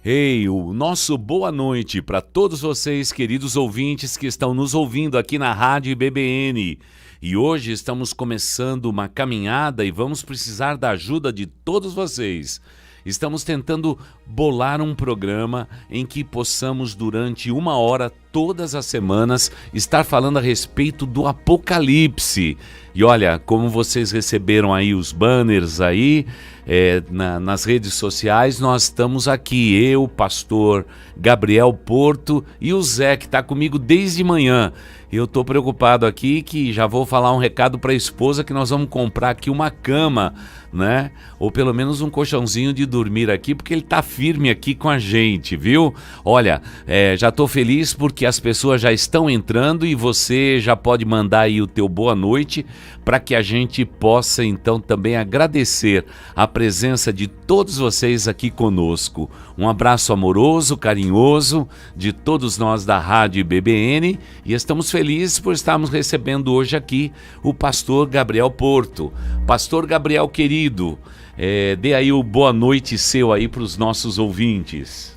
Ei, o nosso boa noite para todos vocês, queridos ouvintes que estão nos ouvindo aqui na Rádio BBN. E hoje estamos começando uma caminhada e vamos precisar da ajuda de todos vocês. Estamos tentando bolar um programa em que possamos, durante 1 hora, todas as semanas, estar falando a respeito do Apocalipse. E olha, como vocês receberam aí os banners aí, nas redes sociais, nós estamos aqui, eu, pastor Gabriel Porto e o Zé, que está comigo desde manhã. Eu estou preocupado aqui que já vou falar um recado para a esposa que nós vamos comprar aqui uma cama, né? Ou pelo menos um colchãozinho de dormir aqui, porque ele está firme aqui com a gente, viu? Olha, já estou feliz porque as pessoas já estão entrando e você já pode mandar aí o teu boa noite para que a gente possa então também agradecer a presença de todos vocês aqui conosco. Um abraço amoroso, carinhoso de todos nós da Rádio BBN e estamos felizes por estarmos recebendo hoje aqui o pastor Gabriel Porto. Pastor Gabriel querido, dê aí o boa noite seu aí para os nossos ouvintes.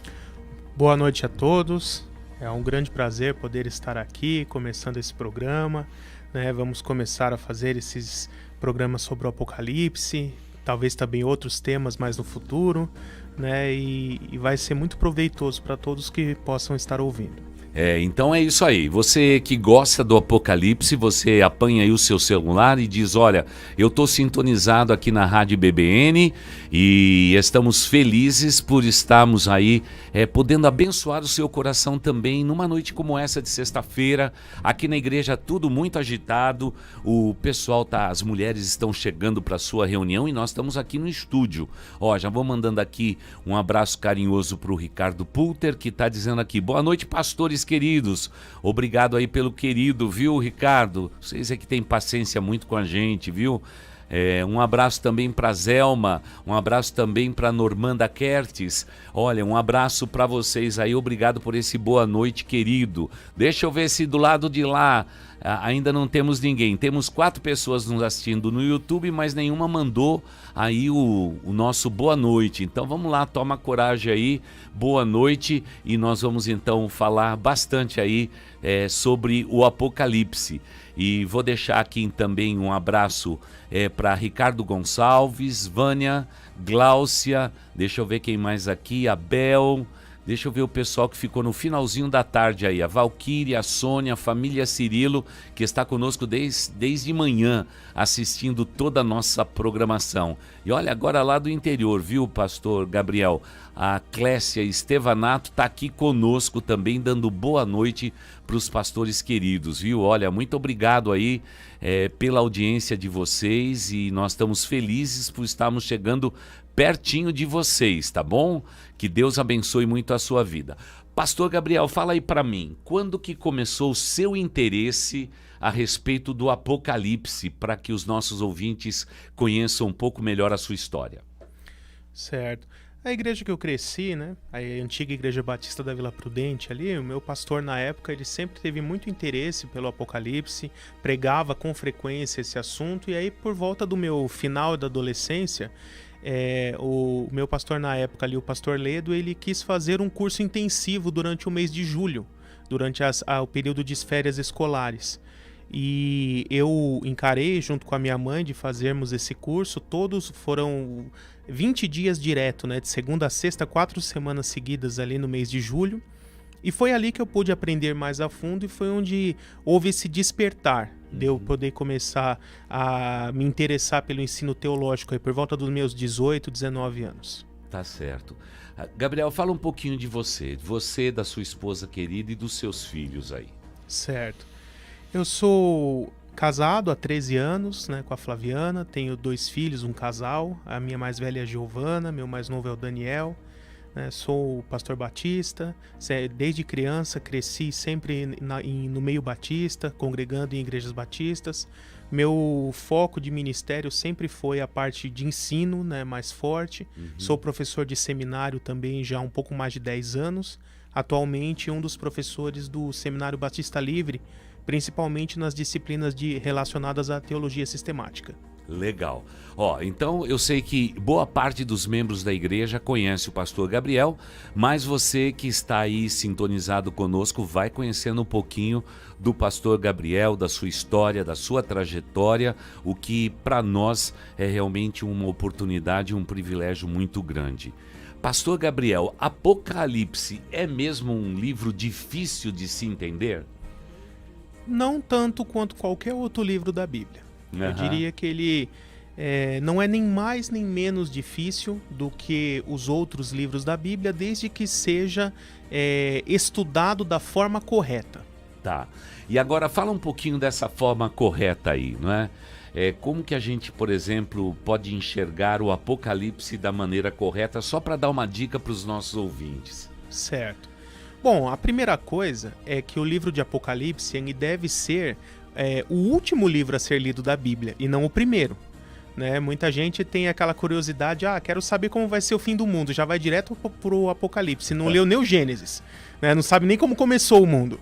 Boa noite a todos, é um grande prazer poder estar aqui começando esse programa, né? Vamos começar a fazer esses programas sobre o Apocalipse, talvez também outros temas mais no futuro, né? E vai ser muito proveitoso para todos que possam estar ouvindo. Então é isso aí, você que gosta do Apocalipse, você apanha aí o seu celular e diz, olha, eu estou sintonizado aqui na Rádio BBN e estamos felizes por estarmos aí podendo abençoar o seu coração também numa noite como essa de sexta-feira, aqui na igreja tudo muito agitado, o pessoal as mulheres estão chegando para a sua reunião e nós estamos aqui no estúdio. Já vou mandando aqui um abraço carinhoso para o Ricardo Pulter, que está dizendo aqui, boa noite pastores queridos, obrigado aí pelo querido, viu, Ricardo? Vocês é que tem paciência muito com a gente, viu? Um abraço também para Zelma, um abraço também para Normanda Kertes. Olha, um abraço para vocês aí, obrigado por esse boa noite, querido. Deixa eu ver se do lado de lá ainda não temos ninguém. Temos 4 pessoas nos assistindo no YouTube, mas nenhuma mandou aí o nosso boa noite. Então vamos lá, toma coragem aí, boa noite, e nós vamos então falar bastante aí sobre o Apocalipse. E vou deixar aqui também um abraço para Ricardo Gonçalves, Vânia, Gláucia, deixa eu ver quem mais aqui, Abel, deixa eu ver o pessoal que ficou no finalzinho da tarde aí, a Valquíria, a Sônia, a família Cirilo, que está conosco desde manhã, assistindo toda a nossa programação. E olha, agora lá do interior, viu, pastor Gabriel? A Clécia Estevanato está aqui conosco também, dando boa noite para os pastores queridos, viu? Olha, muito obrigado aí pela audiência de vocês e nós estamos felizes por estarmos chegando pertinho de vocês, tá bom? Que Deus abençoe muito a sua vida. Pastor Gabriel, fala aí para mim, quando que começou o seu interesse a respeito do Apocalipse, para que os nossos ouvintes conheçam um pouco melhor a sua história? Certo. A igreja que eu cresci, né, a antiga Igreja Batista da Vila Prudente ali, o meu pastor na época, ele sempre teve muito interesse pelo Apocalipse, pregava com frequência esse assunto, e aí por volta do meu final da adolescência, o meu pastor na época ali, o pastor Ledo, ele quis fazer um curso intensivo durante o mês de julho, durante o período de férias escolares. E eu encarei junto com a minha mãe de fazermos esse curso. Todos foram 20 dias direto, né, de segunda a sexta, 4 semanas seguidas ali no mês de julho. E foi ali que eu pude aprender mais a fundo e foi onde houve esse despertar de eu poder começar a me interessar pelo ensino teológico aí por volta dos meus 18, 19 anos. Tá certo. Gabriel, fala um pouquinho de você, da sua esposa querida e dos seus filhos aí. Certo. Eu sou casado há 13 anos, né, com a Flaviana, tenho 2 filhos, um casal, a minha mais velha é a Giovana, meu mais novo é o Daniel, né, sou pastor batista, desde criança cresci sempre no meio batista, congregando em igrejas batistas. Meu foco de ministério sempre foi a parte de ensino, né, mais forte. Sou professor de seminário também já há um pouco mais de 10 anos, atualmente um dos professores do Seminário Batista Livre, principalmente nas disciplinas relacionadas à teologia sistemática. Legal. Ó, então eu sei que boa parte dos membros da igreja conhece o pastor Gabriel, mas você que está aí sintonizado conosco vai conhecendo um pouquinho do pastor Gabriel, da sua história, da sua trajetória, o que para nós é realmente uma oportunidade e um privilégio muito grande. Pastor Gabriel, Apocalipse é mesmo um livro difícil de se entender? Não tanto quanto qualquer outro livro da Bíblia. Eu diria que ele não é nem mais nem menos difícil do que os outros livros da Bíblia, desde que seja estudado da forma correta. Tá. E agora fala um pouquinho dessa forma correta aí, não é? Como que a gente, por exemplo, pode enxergar o Apocalipse da maneira correta, só para dar uma dica para os nossos ouvintes? Certo. Bom, a primeira coisa é que o livro de Apocalipse ele deve ser o último livro a ser lido da Bíblia e não o primeiro. Né? Muita gente tem aquela curiosidade, quero saber como vai ser o fim do mundo, já vai direto pro Apocalipse, não leu nem o Gênesis, né? Não sabe nem como começou o mundo.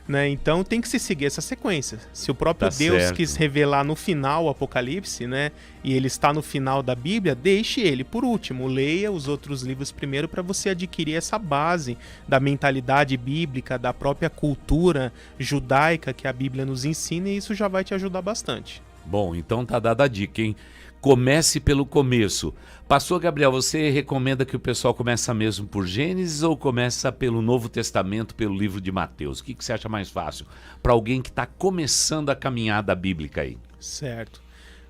Né? Então tem que se seguir essa sequência. Se o próprio Deus quis revelar no final o Apocalipse, né, e ele está no final da Bíblia, deixe ele por último. Leia os outros livros primeiro para você adquirir essa base da mentalidade bíblica, da própria cultura judaica que a Bíblia nos ensina, e isso já vai te ajudar bastante. Bom, então tá dada a dica, hein? Comece pelo começo. Pastor Gabriel, você recomenda que o pessoal começa mesmo por Gênesis ou começa pelo Novo Testamento, pelo livro de Mateus? O que você acha mais fácil para alguém que está começando a caminhada bíblica aí? Certo.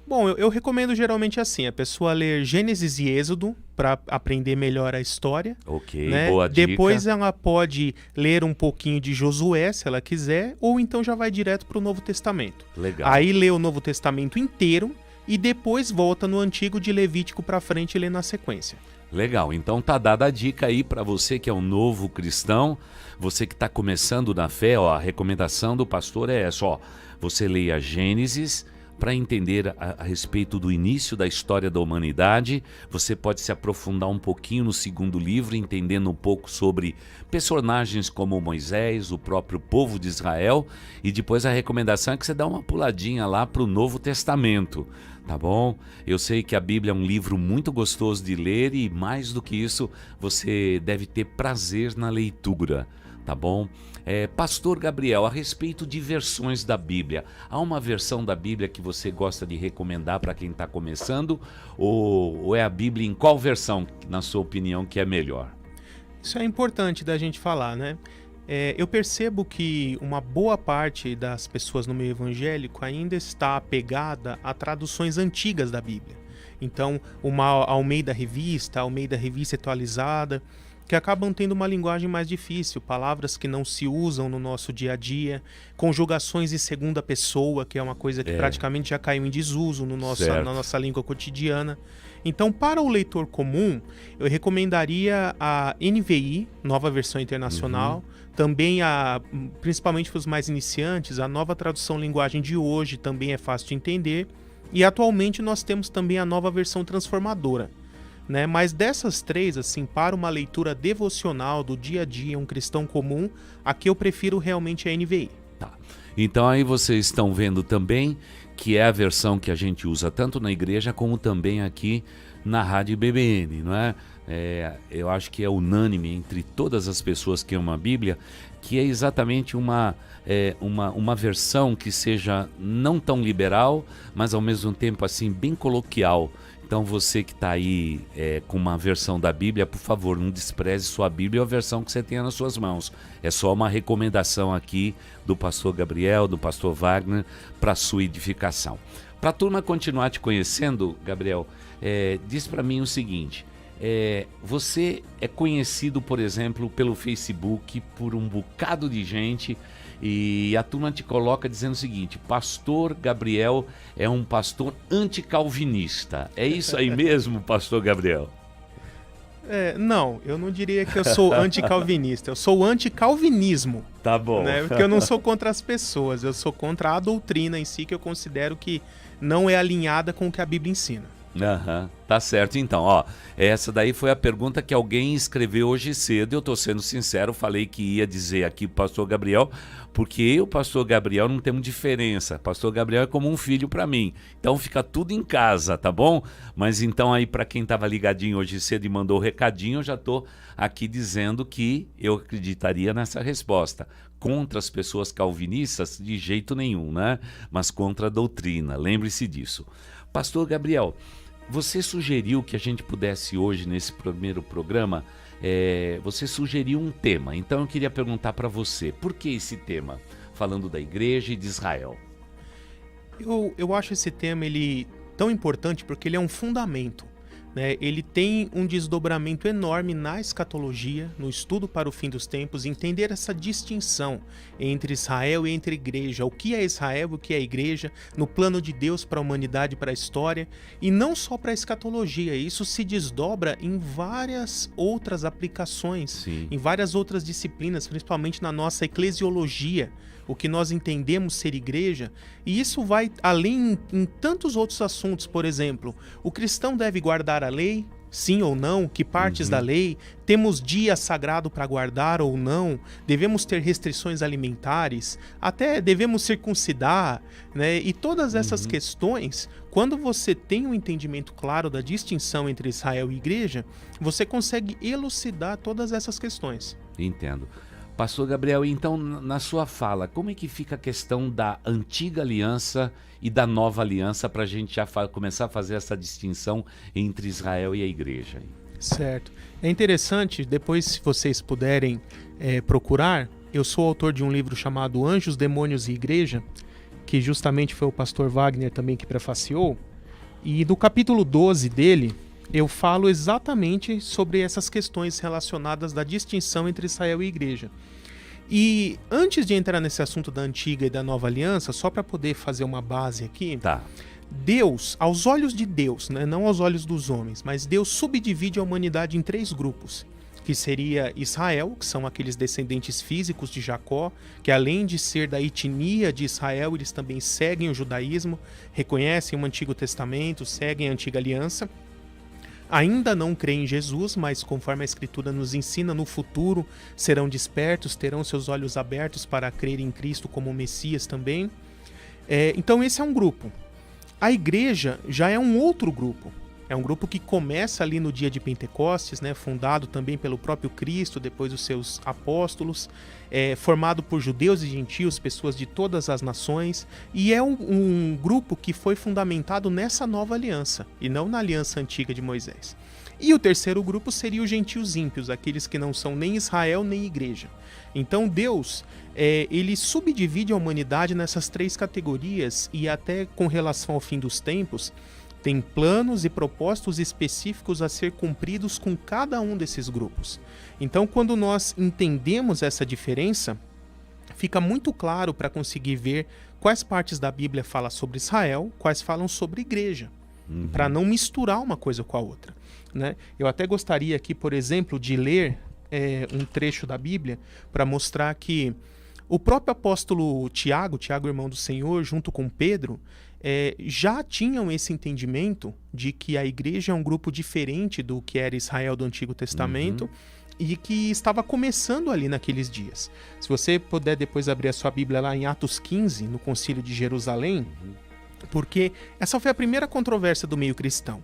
Bom, eu recomendo geralmente assim, a pessoa ler Gênesis e Êxodo para aprender melhor a história. Ok, né? boa dica. Depois ela pode ler um pouquinho de Josué, se ela quiser, ou então já vai direto para o Novo Testamento. Legal. Aí lê o Novo Testamento inteiro e depois volta no Antigo de Levítico para frente e lê na sequência. Legal, então tá dada a dica aí para você que é um novo cristão, você que está começando na fé, ó, a recomendação do pastor é essa, ó, você leia Gênesis para entender a respeito do início da história da humanidade. Você pode se aprofundar um pouquinho no segundo livro, entendendo um pouco sobre personagens como Moisés, o próprio povo de Israel, e depois a recomendação é que você dá uma puladinha lá para o Novo Testamento. Tá bom? Eu sei que a Bíblia é um livro muito gostoso de ler e, mais do que isso, você deve ter prazer na leitura, tá bom? Pastor Gabriel, a respeito de versões da Bíblia, há uma versão da Bíblia que você gosta de recomendar para quem está começando? Ou é a Bíblia em qual versão, na sua opinião, que é melhor? Isso é importante da gente falar, né? Eu percebo que uma boa parte das pessoas no meio evangélico ainda está apegada a traduções antigas da Bíblia. Então, uma Almeida Revista atualizada, que acabam tendo uma linguagem mais difícil, palavras que não se usam no nosso dia a dia, conjugações em segunda pessoa, que é uma coisa que praticamente já caiu em desuso na nossa língua cotidiana. Então, para o leitor comum, eu recomendaria a NVI, Nova Versão Internacional, também principalmente para os mais iniciantes, a Nova Tradução Linguagem de Hoje também é fácil de entender, e atualmente nós temos também a Nova Versão Transformadora. Né? Mas dessas três, assim, para uma leitura devocional do dia a dia, um cristão comum, a que eu prefiro realmente é a NVI. Tá. Então aí vocês estão vendo também que é a versão que a gente usa tanto na igreja como também aqui na Rádio BBN, não é? Eu acho que é unânime entre todas as pessoas que amam a Bíblia, que é exatamente uma versão que seja não tão liberal, mas ao mesmo tempo assim bem coloquial. Então você que está aí com uma versão da Bíblia, por favor, não despreze sua Bíblia ou a versão que você tenha nas suas mãos. É só uma recomendação aqui do pastor Gabriel, do pastor Wagner, para sua edificação. Para a turma continuar te conhecendo, Gabriel, diz para mim o seguinte, você é conhecido, por exemplo, pelo Facebook, por um bocado de gente, e a turma te coloca dizendo o seguinte, pastor Gabriel é um pastor anticalvinista. É isso aí mesmo, pastor Gabriel? Não, eu não diria que eu sou anticalvinista, eu sou anticalvinismo. Tá bom. Né? Porque eu não sou contra as pessoas, eu sou contra a doutrina em si, que eu considero que não é alinhada com o que a Bíblia ensina. Aham, tá certo. Então, ó, essa daí foi a pergunta que alguém escreveu hoje cedo. Eu tô sendo sincero, falei que ia dizer aqui pro pastor Gabriel, porque eu e o pastor Gabriel não temos diferença. Pastor Gabriel é como um filho para mim. Então fica tudo em casa, tá bom? Mas então aí para quem tava ligadinho hoje cedo e mandou o recadinho, eu já tô aqui dizendo que eu acreditaria nessa resposta. Contra as pessoas calvinistas, de jeito nenhum, né? Mas contra a doutrina, lembre-se disso. Pastor Gabriel, você sugeriu que a gente pudesse hoje, nesse primeiro programa, você sugeriu um tema. Então eu queria perguntar para você, por que esse tema? Falando da igreja e de Israel. Eu acho esse tema ele tão importante porque ele é um fundamento, né? Ele tem um desdobramento enorme na escatologia, no estudo para o fim dos tempos, entender essa distinção entre Israel e entre igreja, o que é Israel e o que é igreja, no plano de Deus para a humanidade, para a história, e não só para a escatologia, isso se desdobra em várias outras aplicações, Sim. em várias outras disciplinas, principalmente na nossa eclesiologia, o que nós entendemos ser igreja, e isso vai além em tantos outros assuntos. Por exemplo, o cristão deve guardar a lei, sim ou não? Que partes da lei? Temos dia sagrado para guardar ou não? Devemos ter restrições alimentares? Até devemos circuncidar, né? E todas essas questões, quando você tem um entendimento claro da distinção entre Israel e igreja, você consegue elucidar todas essas questões. Entendo. Pastor Gabriel, então, na sua fala, como é que fica a questão da antiga aliança e da nova aliança para a gente já começar a fazer essa distinção entre Israel e a igreja? Certo. É interessante, depois se vocês puderem procurar, eu sou autor de um livro chamado Anjos, Demônios e Igreja, que justamente foi o pastor Wagner também que prefaciou, e no capítulo 12 dele, eu falo exatamente sobre essas questões relacionadas da distinção entre Israel e igreja. E antes de entrar nesse assunto da antiga e da nova aliança, só para poder fazer uma base aqui, Tá. Deus, aos olhos de Deus, né, não aos olhos dos homens, mas Deus subdivide a humanidade em 3 grupos, que seria Israel, que são aqueles descendentes físicos de Jacó, que além de ser da etnia de Israel, eles também seguem o judaísmo, reconhecem o Antigo Testamento, seguem a Antiga Aliança. Ainda não creem em Jesus, mas conforme a Escritura nos ensina, no futuro serão despertos, terão seus olhos abertos para crer em Cristo como Messias também. Então esse é um grupo. A igreja já é um outro grupo. É um grupo que começa ali no dia de Pentecostes, né, fundado também pelo próprio Cristo, depois os seus apóstolos, formado por judeus e gentios, pessoas de todas as nações, e é um grupo que foi fundamentado nessa nova aliança, e não na aliança antiga de Moisés. E o terceiro grupo seria os gentios ímpios, aqueles que não são nem Israel nem igreja. Então Deus, ele subdivide a humanidade nessas 3 categorias, e até com relação ao fim dos tempos, tem planos e propósitos específicos a ser cumpridos com cada um desses grupos. Então, quando nós entendemos essa diferença, fica muito claro para conseguir ver quais partes da Bíblia falam sobre Israel, quais falam sobre igreja, para não misturar uma coisa com a outra, né? Eu até gostaria aqui, por exemplo, de ler um trecho da Bíblia para mostrar que o próprio apóstolo Tiago, irmão do Senhor, junto com Pedro, já tinham esse entendimento de que a igreja é um grupo diferente do que era Israel do Antigo Testamento e que estava começando ali naqueles dias. Se você puder depois abrir a sua Bíblia lá em Atos 15, no Concílio de Jerusalém, porque essa foi a primeira controvérsia do meio cristão.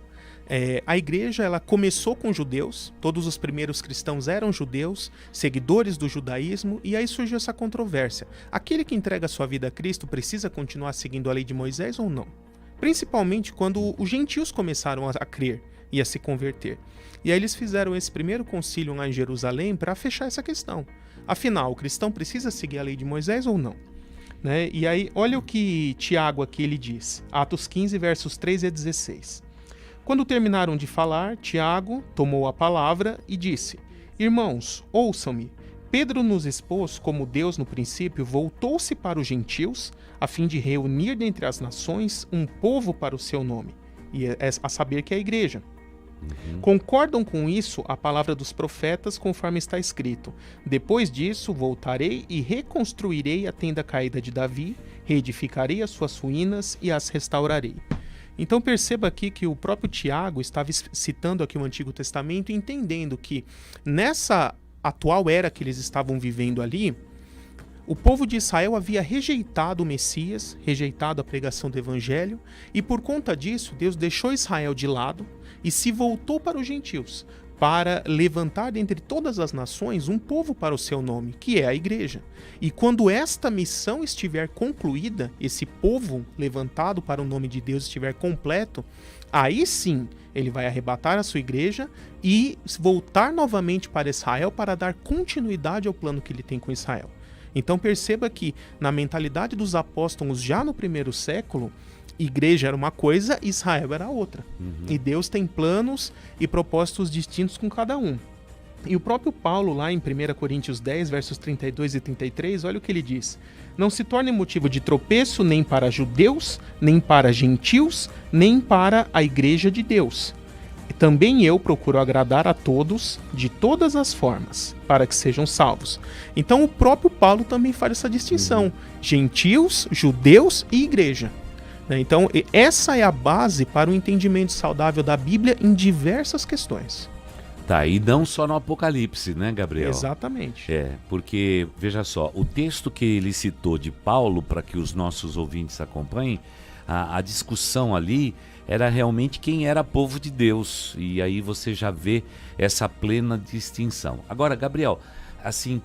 A igreja ela começou com judeus, todos os primeiros cristãos eram judeus, seguidores do judaísmo, e aí surgiu essa controvérsia. Aquele que entrega a sua vida a Cristo precisa continuar seguindo a lei de Moisés ou não? Principalmente quando os gentios começaram a crer e a se converter. E aí eles fizeram esse primeiro concílio lá em Jerusalém para fechar essa questão. Afinal, o cristão precisa seguir a lei de Moisés ou não? Né? E aí, olha o que Tiago aqui ele diz, Atos 15, versos 3 a 16. Quando terminaram de falar, Tiago tomou a palavra e disse: Irmãos, ouçam-me. Pedro nos expôs como Deus no princípio voltou-se para os gentios, a fim de reunir dentre as nações um povo para o seu nome, e a saber que é a igreja. Concordam com isso a palavra dos profetas, conforme está escrito: Depois disso voltarei e reconstruirei a tenda caída de Davi, reedificarei as suas ruínas e as restaurarei. Então perceba aqui que o próprio Tiago estava citando aqui o Antigo Testamento, entendendo que nessa atual era que eles estavam vivendo ali, o povo de Israel havia rejeitado o Messias, rejeitado a pregação do Evangelho, e por conta disso, Deus deixou Israel de lado e se voltou para os gentios, para levantar dentre todas as nações um povo para o seu nome, que é a igreja. E quando esta missão estiver concluída, esse povo levantado para o nome de Deus estiver completo, aí sim ele vai arrebatar a sua igreja e voltar novamente para Israel para dar continuidade ao plano que ele tem com Israel. Então perceba que na mentalidade dos apóstolos já no primeiro século, igreja era uma coisa, Israel era outra. E Deus tem planos e propósitos distintos com cada um. E o próprio Paulo, lá em 1 Coríntios 10, versos 32 e 33, olha o que ele diz. Não se torne motivo de tropeço nem para judeus, nem para gentios, nem para a igreja de Deus. Também eu procuro agradar a todos, de todas as formas, para que sejam salvos. Então o próprio Paulo também faz essa distinção. Gentios, judeus e igreja. Então essa é a base para o entendimento saudável da Bíblia em diversas questões. Tá, e não só no Apocalipse, né, Gabriel? Exatamente. Porque, veja só, o texto que ele citou de Paulo, para que os nossos ouvintes acompanhem, a discussão ali era realmente quem era povo de Deus. E aí você já vê essa plena distinção. Agora, Gabriel, assim,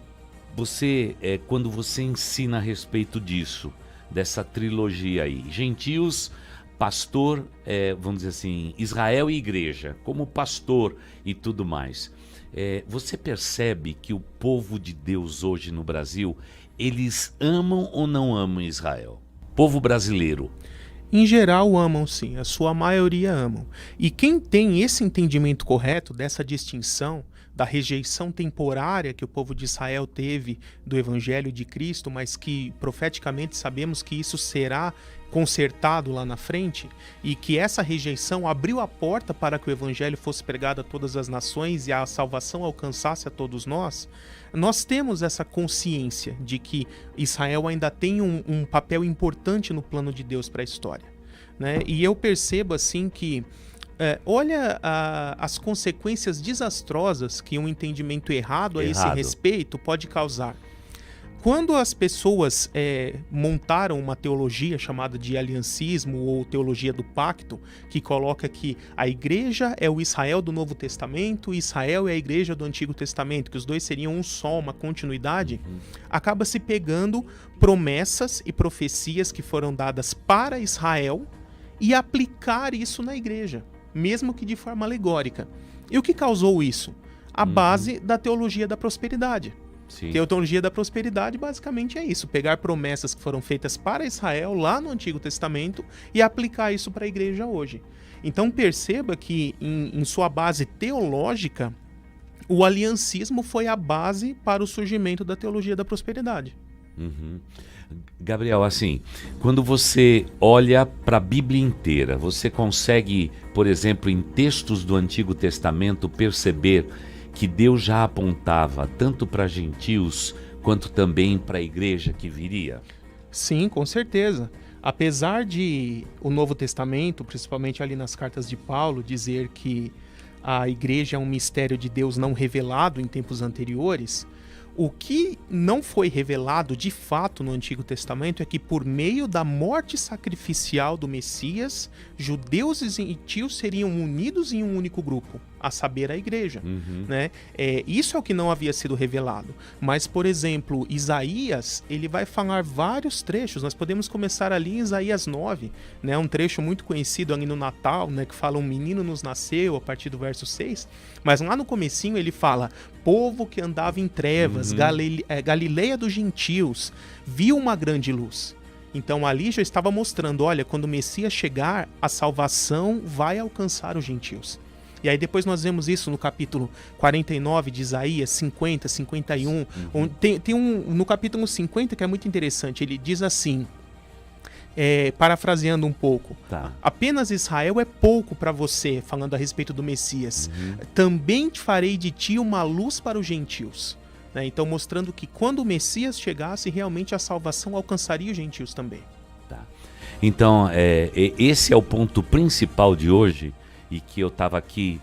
quando você ensina a respeito disso, dessa trilogia aí, gentios, pastor, vamos dizer assim, Israel e igreja, como pastor e tudo mais, você percebe que o povo de Deus hoje no Brasil, eles amam ou não amam Israel? Povo brasileiro. Em geral amam sim, a sua maioria amam. E quem tem esse entendimento correto dessa distinção, da rejeição temporária que o povo de Israel teve do Evangelho de Cristo, mas que profeticamente sabemos que isso será consertado lá na frente, e que essa rejeição abriu a porta para que o Evangelho fosse pregado a todas as nações e a salvação alcançasse a todos nós, nós temos essa consciência de que Israel ainda tem um papel importante no plano de Deus para a história, né? E eu percebo assim que olha as consequências desastrosas que um entendimento errado a esse respeito pode causar. Quando as pessoas montaram uma teologia chamada de aliancismo ou teologia do pacto, que coloca que a igreja é o Israel do Novo Testamento e Israel é a igreja do Antigo Testamento, que os dois seriam um só, uma continuidade, acaba se pegando promessas e profecias que foram dadas para Israel e aplicar isso na igreja, mesmo que de forma alegórica. E o que causou isso? A base da teologia da prosperidade. Sim. Teologia da prosperidade basicamente é isso, pegar promessas que foram feitas para Israel lá no Antigo Testamento e aplicar isso para a igreja hoje. Então perceba que em sua base teológica, o aliancismo foi a base para o surgimento da teologia da prosperidade. Gabriel, assim, quando você olha para a Bíblia inteira, você consegue, por exemplo, em textos do Antigo Testamento, perceber que Deus já apontava tanto para gentios quanto também para a igreja que viria? Sim, com certeza. Apesar de o Novo Testamento, principalmente ali nas cartas de Paulo, dizer que a igreja é um mistério de Deus não revelado em tempos anteriores, o que não foi revelado de fato no Antigo Testamento é que por meio da morte sacrificial do Messias, judeus e gentios seriam unidos em um único grupo, a saber, a igreja. Né? Isso é o que não havia sido revelado. Mas, por exemplo, Isaías, ele vai falar vários trechos. Nós podemos começar ali em Isaías 9, né? Um trecho muito conhecido ali no Natal, né? Que fala: um menino nos nasceu, a partir do verso 6. Mas lá no comecinho ele fala: povo que andava em trevas, Galileia dos gentios, viu uma grande luz. Então ali já estava mostrando, olha, quando o Messias chegar, a salvação vai alcançar os gentios. E aí depois nós vemos isso no capítulo 49 de Isaías, 50, 51. Tem no capítulo 50 que é muito interessante, ele diz assim, parafraseando um pouco, apenas Israel é pouco para você, falando a respeito do Messias. Também te farei de ti uma luz para os gentios. Né? Então mostrando que quando o Messias chegasse, realmente a salvação alcançaria os gentios também. Então, esse é o ponto principal de hoje, e que eu estava aqui,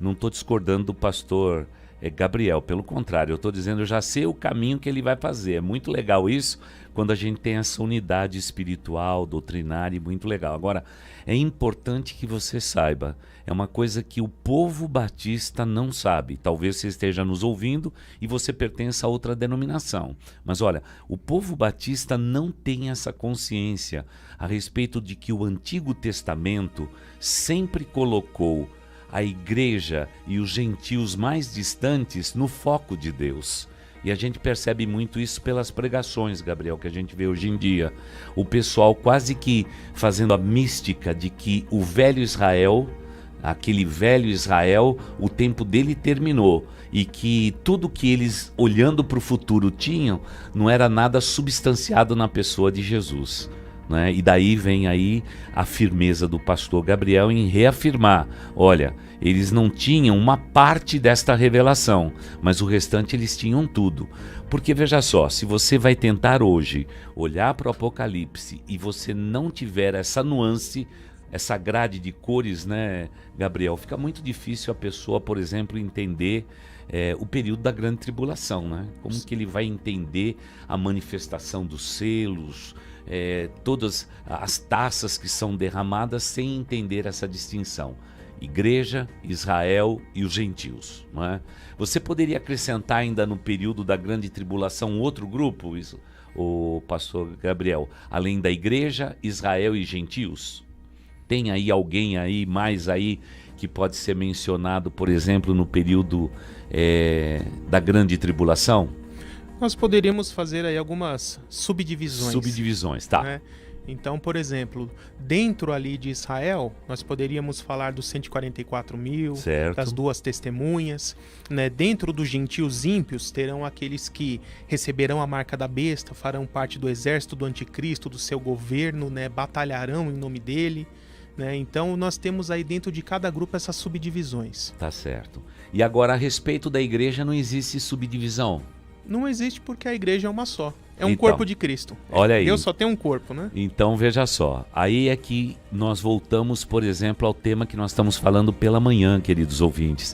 não estou discordando do pastor Gabriel, pelo contrário, eu estou dizendo, eu já sei o caminho que ele vai fazer. É muito legal isso, quando a gente tem essa unidade espiritual, doutrinária, muito legal. Agora, é importante que você saiba, é uma coisa que o povo batista não sabe. Talvez você esteja nos ouvindo e você pertença a outra denominação. Mas olha, o povo batista não tem essa consciência a respeito de que o Antigo Testamento sempre colocou a igreja e os gentios mais distantes no foco de Deus. E a gente percebe muito isso pelas pregações, Gabriel, que a gente vê hoje em dia. O pessoal quase que fazendo a mística de que o velho Israel, aquele velho Israel, o tempo dele terminou. E que tudo que eles, olhando para o futuro, tinham, não era nada substanciado na pessoa de Jesus. Né? E daí vem aí a firmeza do pastor Gabriel em reafirmar, olha, eles não tinham uma parte desta revelação, mas o restante eles tinham tudo. Porque veja só, se você vai tentar hoje olhar para o Apocalipse e você não tiver essa nuance, essa grade de cores, né, Gabriel, fica muito difícil a pessoa, por exemplo, entender o período da grande tribulação, né? Como que ele vai entender a manifestação dos selos, todas as taças que são derramadas sem entender essa distinção. Igreja, Israel e os gentios. Não é? Você poderia acrescentar ainda no período da grande tribulação outro grupo, isso, o pastor Gabriel, além da igreja, Israel e gentios? Tem aí alguém aí, mais aí, que pode ser mencionado, por exemplo, no período da grande tribulação? Nós poderíamos fazer aí algumas subdivisões. Subdivisões, tá. Né? Então, por exemplo, dentro ali de Israel, nós poderíamos falar dos 144 mil, certo, das duas testemunhas. Né? Dentro dos gentios ímpios, terão aqueles que receberão a marca da besta, farão parte do exército do anticristo, do seu governo, né? Batalharão em nome dele. Né? Então, nós temos aí dentro de cada grupo essas subdivisões. Tá certo. E agora, a respeito da igreja, não existe subdivisão? Não existe, porque a igreja é uma só. É um corpo de Cristo. Olha aí. Deus só tem um corpo, né? Então, veja só. Aí é que nós voltamos, por exemplo, ao tema que nós estamos falando pela manhã, queridos ouvintes.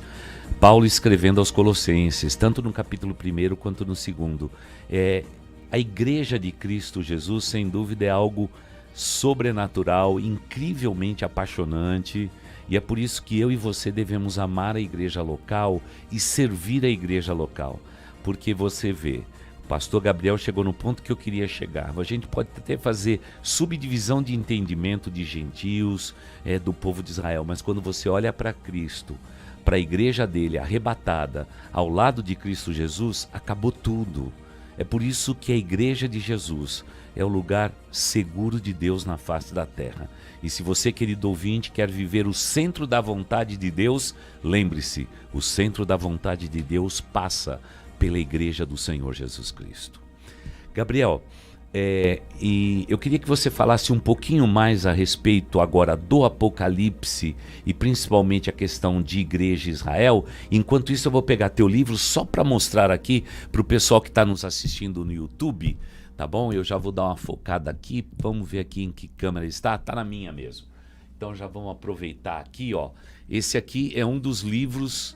Paulo escrevendo aos Colossenses, tanto no capítulo 1 quanto no 2. A igreja de Cristo Jesus, sem dúvida, é algo sobrenatural, incrivelmente apaixonante. E é por isso que eu e você devemos amar a igreja local e servir a igreja local. Porque você vê, o pastor Gabriel chegou no ponto que eu queria chegar. A gente pode até fazer subdivisão de entendimento de gentios, do povo de Israel, mas quando você olha para Cristo, para a igreja dele arrebatada ao lado de Cristo Jesus, acabou tudo. É por isso que a igreja de Jesus é o lugar seguro de Deus na face da terra. E se você, querido ouvinte, quer viver o centro da vontade de Deus, lembre-se, o centro da vontade de Deus passa pela igreja do Senhor Jesus Cristo. Gabriel, e eu queria que você falasse um pouquinho mais a respeito agora do Apocalipse e principalmente a questão de igreja e Israel. Enquanto isso, eu vou pegar teu livro só para mostrar aqui para o pessoal que está nos assistindo no YouTube, tá bom? Eu já vou dar uma focada aqui, vamos ver aqui em que câmera está. Está na minha mesmo. Então já vamos aproveitar aqui, ó. Esse aqui é um dos livros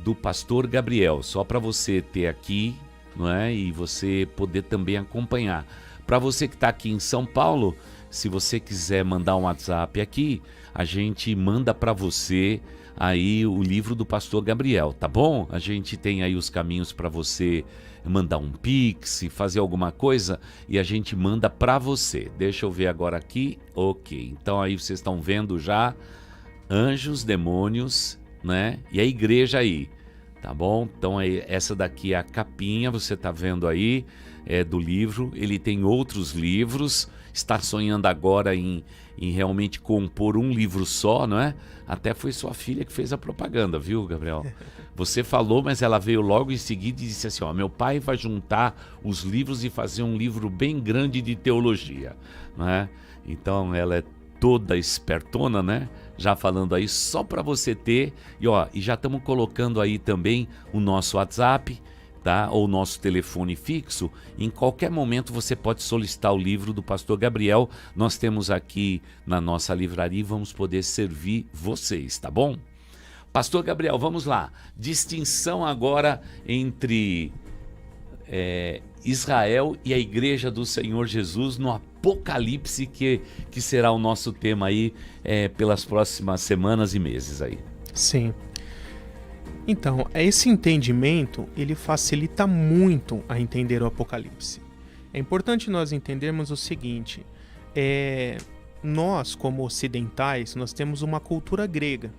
do pastor Gabriel, só para você ter aqui, não é? E você poder também acompanhar. Para você que está aqui em São Paulo, se você quiser mandar um WhatsApp aqui, a gente manda para você aí o livro do pastor Gabriel, tá bom? A gente tem aí os caminhos para você mandar um Pix, fazer alguma coisa, e a gente manda para você. Deixa eu ver agora aqui. Ok, então aí vocês estão vendo já anjos, demônios, né? E a igreja aí, tá bom? Então essa daqui é a capinha, você tá vendo aí, do livro. Ele tem outros livros, está sonhando agora em realmente compor um livro só, não é? Até foi sua filha que fez a propaganda, viu, Gabriel? Você falou, mas ela veio logo em seguida e disse assim, ó, meu pai vai juntar os livros e fazer um livro bem grande de teologia, não é? Então ela é toda espertona, né? Já falando aí só para você ter. E ó, e já estamos colocando aí também o nosso WhatsApp tá? Ou nosso telefone fixo, em qualquer momento você pode solicitar o livro do pastor Gabriel. Nós temos aqui na nossa livraria e vamos poder servir vocês, tá bom? Pastor Gabriel, vamos lá. Distinção agora entre Israel e a Igreja do Senhor Jesus no Apocalipse, que será o nosso tema aí pelas próximas semanas e meses aí. Sim. Então, esse entendimento, ele facilita muito a entender o Apocalipse. É importante nós entendermos o seguinte, nós, como ocidentais, nós temos uma cultura grega.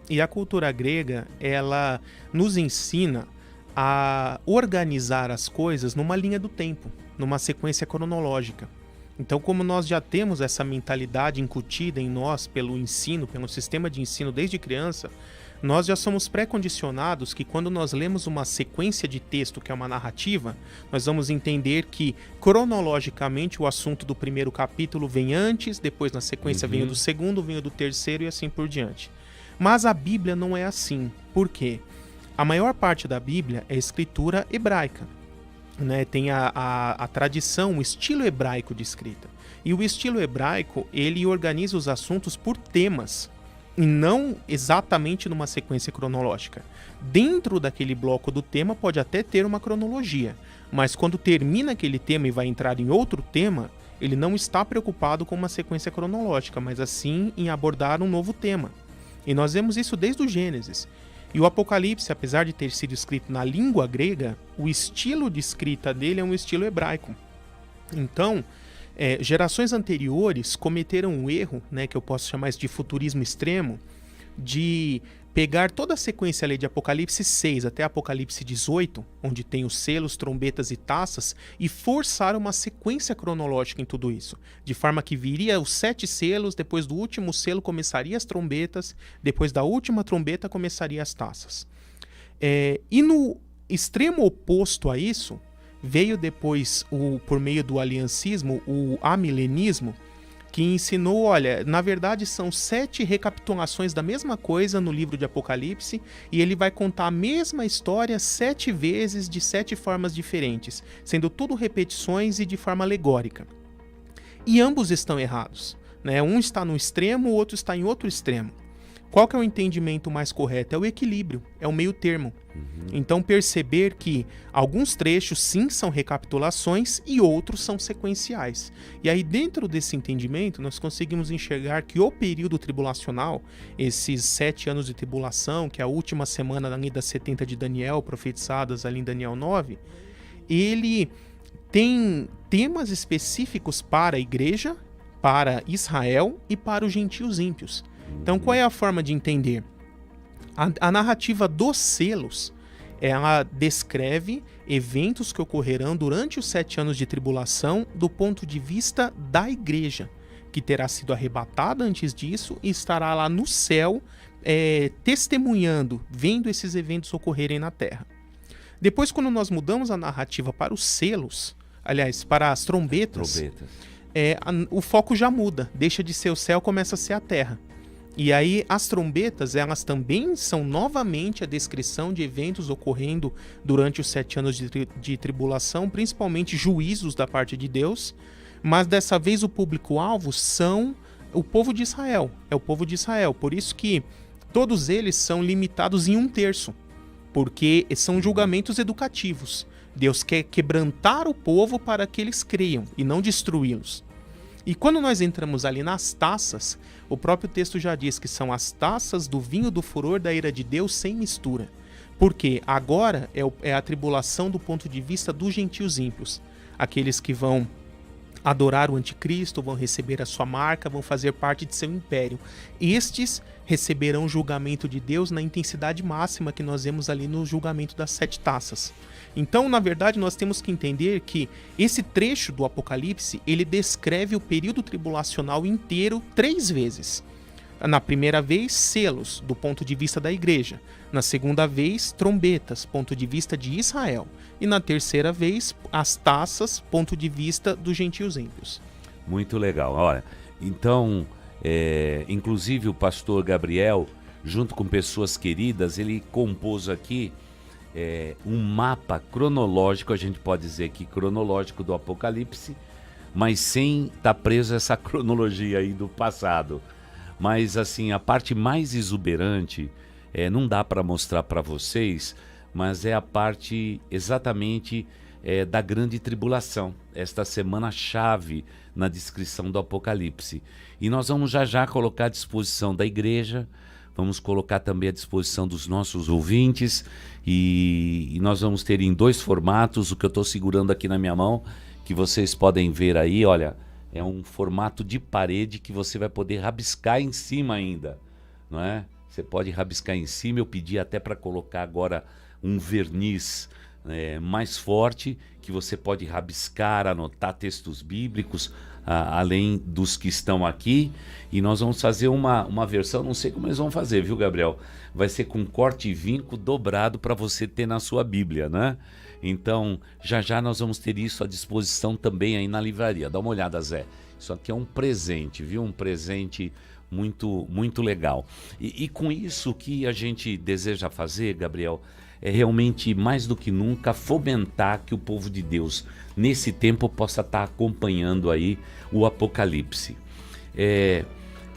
E a cultura grega, ela nos ensina a organizar as coisas numa linha do tempo, numa sequência cronológica. Então, como nós já temos essa mentalidade incutida em nós pelo ensino, pelo sistema de ensino desde criança, nós já somos pré-condicionados que quando nós lemos uma sequência de texto, que é uma narrativa, nós vamos entender que cronologicamente o assunto do primeiro capítulo vem antes, depois na sequência vem o do segundo, vem o do terceiro e assim por diante. Mas a Bíblia não é assim. Por quê? A maior parte da Bíblia é escritura hebraica, né? Tem a tradição, o estilo hebraico de escrita. E o estilo hebraico, ele organiza os assuntos por temas, e não exatamente numa sequência cronológica. Dentro daquele bloco do tema pode até ter uma cronologia, mas quando termina aquele tema e vai entrar em outro tema, ele não está preocupado com uma sequência cronológica, mas assim em abordar um novo tema. E nós vemos isso desde o Gênesis. E o Apocalipse, apesar de ter sido escrito na língua grega, o estilo de escrita dele é um estilo hebraico. Então, gerações anteriores cometeram um erro, né, que eu posso chamar de futurismo extremo, de pegar toda a sequência ali de Apocalipse 6 até Apocalipse 18, onde tem os selos, trombetas e taças, e forçar uma sequência cronológica em tudo isso. De forma que viria os 7 selos, depois do último selo começaria as trombetas, depois da última trombeta começaria as taças. E no extremo oposto a isso, veio depois, por meio do aliancismo, o amilenismo, que ensinou, olha, na verdade são 7 recapitulações da mesma coisa no livro de Apocalipse, e ele vai contar a mesma história 7 vezes, de 7 formas diferentes, sendo tudo repetições e de forma alegórica. E ambos estão errados, né? Um está no extremo, o outro está em outro extremo. Qual que é o entendimento mais correto? É o equilíbrio, é o meio termo. Então perceber que alguns trechos sim são recapitulações e outros são sequenciais. E aí dentro desse entendimento nós conseguimos enxergar que o período tribulacional, esses 7 anos de tribulação, que é a última semana ali das 70 de Daniel, profetizadas ali em Daniel 9, ele tem temas específicos para a igreja, para Israel e para os gentios ímpios. Então, qual é a forma de entender? A narrativa dos selos, ela descreve eventos que ocorrerão durante os 7 anos de tribulação do ponto de vista da igreja, que terá sido arrebatada antes disso e estará lá no céu, testemunhando, vendo esses eventos ocorrerem na terra. Depois, quando nós mudamos a narrativa para os selos, aliás, para as trombetas. O foco já muda, deixa de ser o céu, começa a ser a terra. E aí as trombetas, elas também são novamente a descrição de eventos ocorrendo durante os 7 anos de tribulação, principalmente juízos da parte de Deus, mas dessa vez o público-alvo são o povo de Israel, é o povo de Israel, por isso que todos eles são limitados em 1/3, porque são julgamentos educativos. Deus quer quebrantar o povo para que eles creiam e não destruí-los. E quando nós entramos ali nas taças, o próprio texto já diz que são as taças do vinho do furor da ira de Deus sem mistura. Porque agora é a tribulação do ponto de vista dos gentios ímpios. Aqueles que vão adorar o anticristo, vão receber a sua marca, vão fazer parte de seu império. Estes receberão o julgamento de Deus na intensidade máxima que nós vemos ali no julgamento das 7 taças. Então, na verdade, nós temos que entender que esse trecho do Apocalipse, ele descreve o período tribulacional inteiro 3 vezes. Na primeira vez, selos, do ponto de vista da igreja. Na segunda vez, trombetas, ponto de vista de Israel. E na terceira vez, as taças, ponto de vista dos gentios ímpios. Muito legal. Olha, então, inclusive o pastor Gabriel, junto com pessoas queridas, ele compôs aqui um mapa cronológico, a gente pode dizer que cronológico do Apocalipse, mas sem estar preso a essa cronologia aí do passado. Mas assim, a parte mais exuberante, não dá para mostrar para vocês, mas é a parte exatamente da grande tribulação, esta semana-chave na descrição do Apocalipse. E nós vamos já colocar à disposição da igreja, vamos colocar também à disposição dos nossos ouvintes, e nós vamos ter em 2 formatos, o que eu estou segurando aqui na minha mão, que vocês podem ver aí, olha, é um formato de parede que você vai poder rabiscar em cima ainda, não é? Você pode rabiscar em cima, eu pedi até para colocar agora um verniz mais forte, que você pode rabiscar, anotar textos bíblicos, além dos que estão aqui, e nós vamos fazer uma versão, não sei como eles vão fazer, viu, Gabriel? Vai ser com corte e vinco dobrado para você ter na sua Bíblia, né? Então, já nós vamos ter isso à disposição também aí na livraria. Dá uma olhada, Zé. Isso aqui é um presente, viu? Um presente muito, muito legal. E com isso, o que a gente deseja fazer, Gabriel, é realmente, mais do que nunca, fomentar que o povo de Deus, nesse tempo, possa estar acompanhando aí o Apocalipse.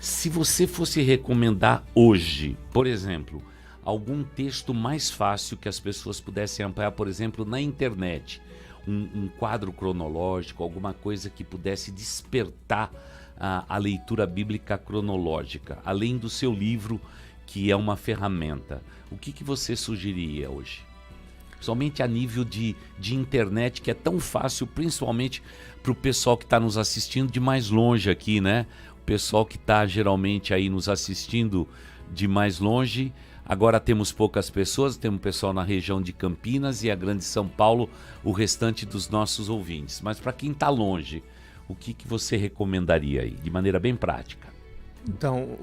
Se você fosse recomendar hoje, por exemplo, algum texto mais fácil que as pessoas pudessem apoiar, por exemplo, na internet, um quadro cronológico, alguma coisa que pudesse despertar a leitura bíblica cronológica, além do seu livro, que é uma ferramenta. O que você sugeriria hoje? Somente a nível de internet, que é tão fácil, principalmente para o pessoal que está nos assistindo de mais longe aqui, né? O pessoal que está geralmente aí nos assistindo de mais longe. Agora temos poucas pessoas, temos pessoal na região de Campinas e a Grande São Paulo, o restante dos nossos ouvintes. Mas para quem está longe, o que você recomendaria aí, de maneira bem prática? Então,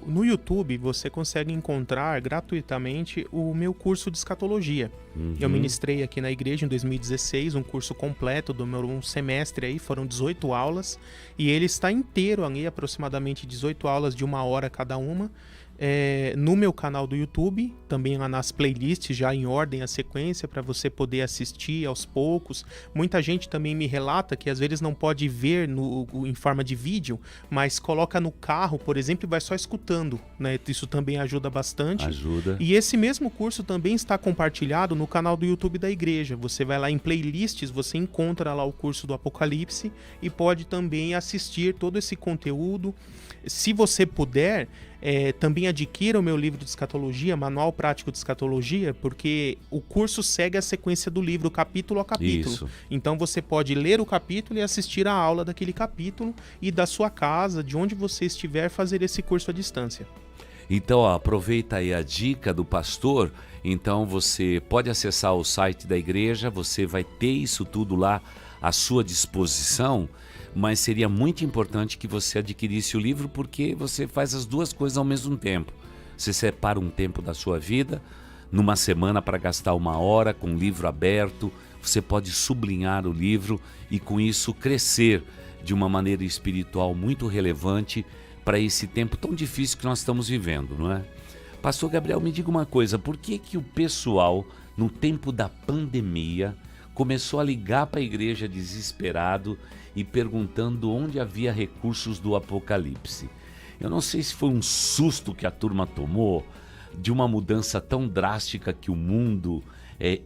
no YouTube você consegue encontrar gratuitamente o meu curso de escatologia. Eu ministrei aqui na igreja em 2016, um curso completo, demorou um semestre aí, foram 18 aulas, e ele está inteiro ali, aproximadamente 18 aulas de 1 hora cada uma, no meu canal do YouTube, também lá nas playlists, já em ordem, a sequência, para você poder assistir aos poucos. Muita gente também me relata que às vezes não pode ver em forma de vídeo, mas coloca no carro, por exemplo, e vai só escutando, né? Isso também ajuda bastante. Ajuda. E esse mesmo curso também está compartilhado no canal do YouTube da igreja. Você vai lá em playlists, você encontra lá o curso do Apocalipse e pode também assistir todo esse conteúdo. Se você puder, também adquira o meu livro de escatologia, Manual Prático de Escatologia, porque o curso segue a sequência do livro, capítulo a capítulo. Isso. Então você pode ler o capítulo e assistir a aula daquele capítulo, e da sua casa, de onde você estiver, fazer esse curso à distância. Então, aproveita aí a dica do pastor. Então você pode acessar o site da igreja, você vai ter isso tudo lá à sua disposição, mas seria muito importante que você adquirisse o livro, porque você faz as duas coisas ao mesmo tempo. Você separa um tempo da sua vida, numa semana, para gastar 1 hora com o livro aberto, você pode sublinhar o livro e com isso crescer de uma maneira espiritual muito relevante para esse tempo tão difícil que nós estamos vivendo, não é? Pastor Gabriel, me diga uma coisa, por que o pessoal, no tempo da pandemia, começou a ligar para a igreja desesperado e perguntando onde havia recursos do Apocalipse? Eu não sei se foi um susto que a turma tomou, de uma mudança tão drástica que o mundo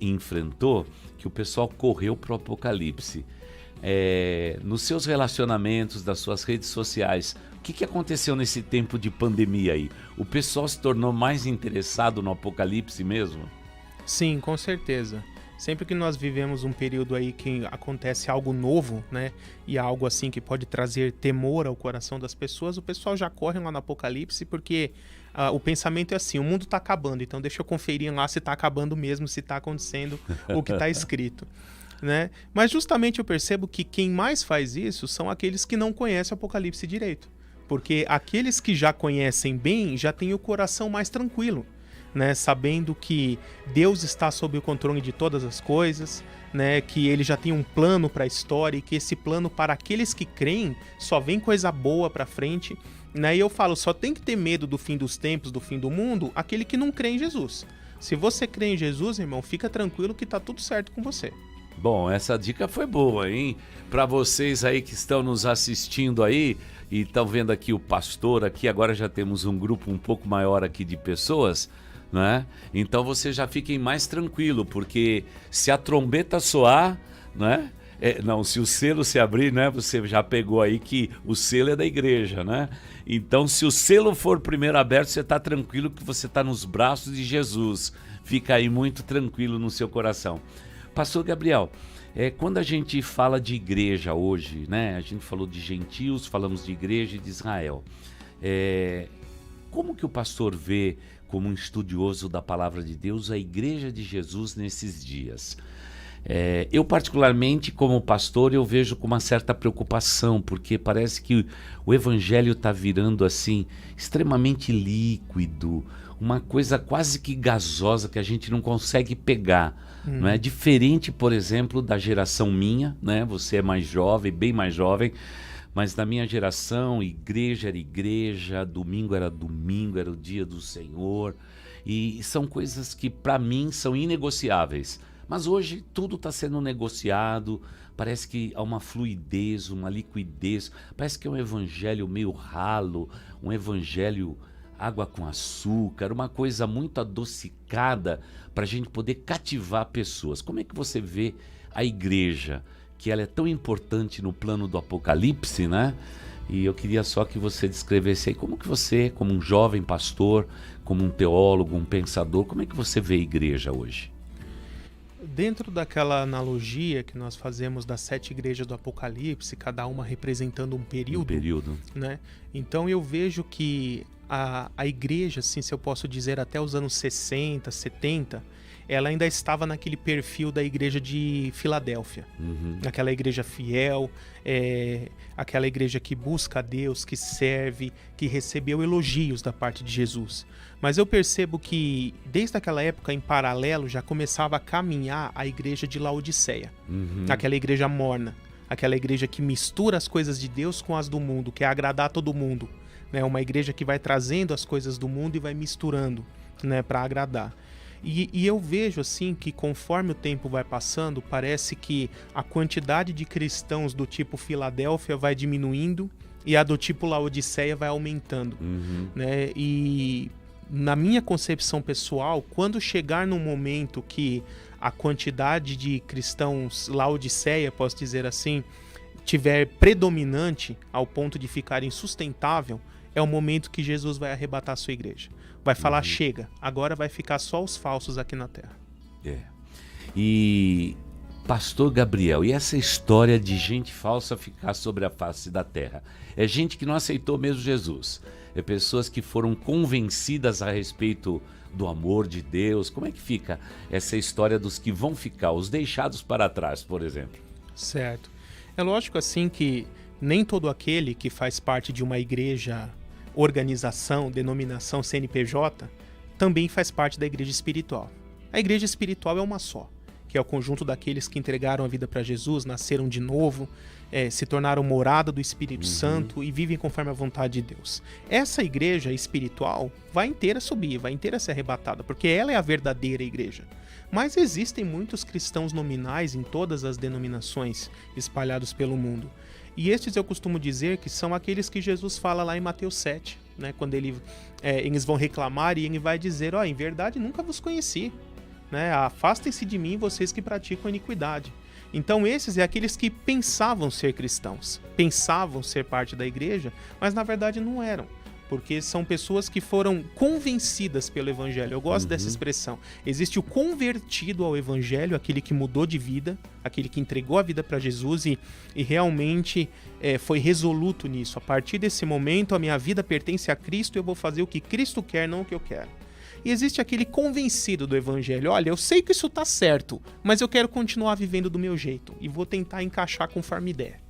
enfrentou, que o pessoal correu para o Apocalipse. Nos seus relacionamentos, das suas redes sociais, o que aconteceu nesse tempo de pandemia aí? O pessoal se tornou mais interessado no Apocalipse mesmo? Sim, com certeza. Sempre que nós vivemos um período aí que acontece algo novo, né, e algo assim que pode trazer temor ao coração das pessoas, o pessoal já corre lá no Apocalipse, porque o pensamento é assim: o mundo está acabando, então deixa eu conferir lá se está acabando mesmo, se está acontecendo o que está escrito. Né? Mas justamente eu percebo que quem mais faz isso são aqueles que não conhecem o Apocalipse direito. Porque aqueles que já conhecem bem já têm o coração mais tranquilo, né? Sabendo que Deus está sob o controle de todas as coisas, né? Que ele já tem um plano para a história e que esse plano, para aqueles que creem, só vem coisa boa para frente. Né? E eu falo, só tem que ter medo do fim dos tempos, do fim do mundo, aquele que não crê em Jesus. Se você crê em Jesus, irmão, fica tranquilo que tá tudo certo com você. Bom, essa dica foi boa, hein? Para vocês aí que estão nos assistindo aí e estão vendo aqui o pastor aqui, agora já temos um grupo um pouco maior aqui de pessoas, né? Então vocês já fiquem mais tranquilo, porque se a trombeta soar, né? Não, se o selo se abrir, né? Você já pegou aí que o selo é da igreja, né? Então, se o selo for primeiro aberto, você está tranquilo que você está nos braços de Jesus. Fica aí muito tranquilo no seu coração. Pastor Gabriel, quando a gente fala de igreja hoje, né? A gente falou de gentios, falamos de igreja e de Israel. Como que o pastor vê, como um estudioso da palavra de Deus, a igreja de Jesus nesses dias? Eu particularmente, como pastor, eu vejo com uma certa preocupação, porque parece que o evangelho está virando assim, extremamente líquido, uma coisa quase que gasosa que a gente não consegue pegar. Não é diferente, por exemplo, da geração minha, né? Você é mais jovem, bem mais jovem, mas na minha geração, igreja era igreja, domingo era domingo, era o dia do Senhor, e são coisas que para mim são inegociáveis. Mas hoje tudo está sendo negociado, parece que há uma fluidez, uma liquidez, parece que é um evangelho meio ralo, um evangelho água com açúcar, uma coisa muito adocicada para a gente poder cativar pessoas. Como é que você vê a igreja, que ela é tão importante no plano do Apocalipse, né? E eu queria só que você descrevesse aí como que você, como um jovem pastor, como um teólogo, um pensador, como é que você vê a igreja hoje? Dentro daquela analogia que nós fazemos das 7 igrejas do Apocalipse, cada uma representando um período, né? Então eu vejo que a igreja, assim, se eu posso dizer, até os anos 60, 70, ela ainda estava naquele perfil da igreja de Filadélfia. Aquela igreja fiel, aquela igreja que busca a Deus, que serve, que recebeu elogios da parte de Jesus. Mas eu percebo que, desde aquela época, em paralelo, já começava a caminhar a igreja de Laodiceia. Aquela igreja morna, aquela igreja que mistura as coisas de Deus com as do mundo, quer agradar todo mundo. Né? Uma igreja que vai trazendo as coisas do mundo e vai misturando, né, para agradar. E eu vejo assim que conforme o tempo vai passando, parece que a quantidade de cristãos do tipo Filadélfia vai diminuindo e a do tipo Laodiceia vai aumentando. Né? E na minha concepção pessoal, quando chegar num momento que a quantidade de cristãos Laodiceia, posso dizer assim, tiver predominante ao ponto de ficar insustentável, é o momento que Jesus vai arrebatar a sua igreja. Vai falar, chega, agora vai ficar só os falsos aqui na terra. E, pastor Gabriel, e essa história de gente falsa ficar sobre a face da terra? É gente que não aceitou mesmo Jesus. É pessoas que foram convencidas a respeito do amor de Deus. Como é que fica essa história dos que vão ficar, os deixados para trás, por exemplo? Certo. É lógico assim que nem todo aquele que faz parte de uma igreja, organização, denominação CNPJ, também faz parte da igreja espiritual. A igreja espiritual é uma só, que é o conjunto daqueles que entregaram a vida para Jesus, nasceram de novo, se tornaram morada do Espírito Santo e vivem conforme a vontade de Deus. Essa igreja espiritual vai inteira subir, vai inteira ser arrebatada, porque ela é a verdadeira igreja. Mas existem muitos cristãos nominais em todas as denominações espalhados pelo mundo. E estes eu costumo dizer que são aqueles que Jesus fala lá em Mateus 7, né? Quando eles vão reclamar e ele vai dizer, em verdade nunca vos conheci, né? Afastem-se de mim vocês que praticam iniquidade. Então esses é aqueles que pensavam ser cristãos, pensavam ser parte da igreja, mas na verdade não eram. Porque são pessoas que foram convencidas pelo evangelho. Eu gosto dessa expressão. Existe o convertido ao evangelho, aquele que mudou de vida, aquele que entregou a vida para Jesus e realmente foi resoluto nisso. A partir desse momento, a minha vida pertence a Cristo e eu vou fazer o que Cristo quer, não o que eu quero. E existe aquele convencido do evangelho. Olha, eu sei que isso está certo, mas eu quero continuar vivendo do meu jeito e vou tentar encaixar conforme der.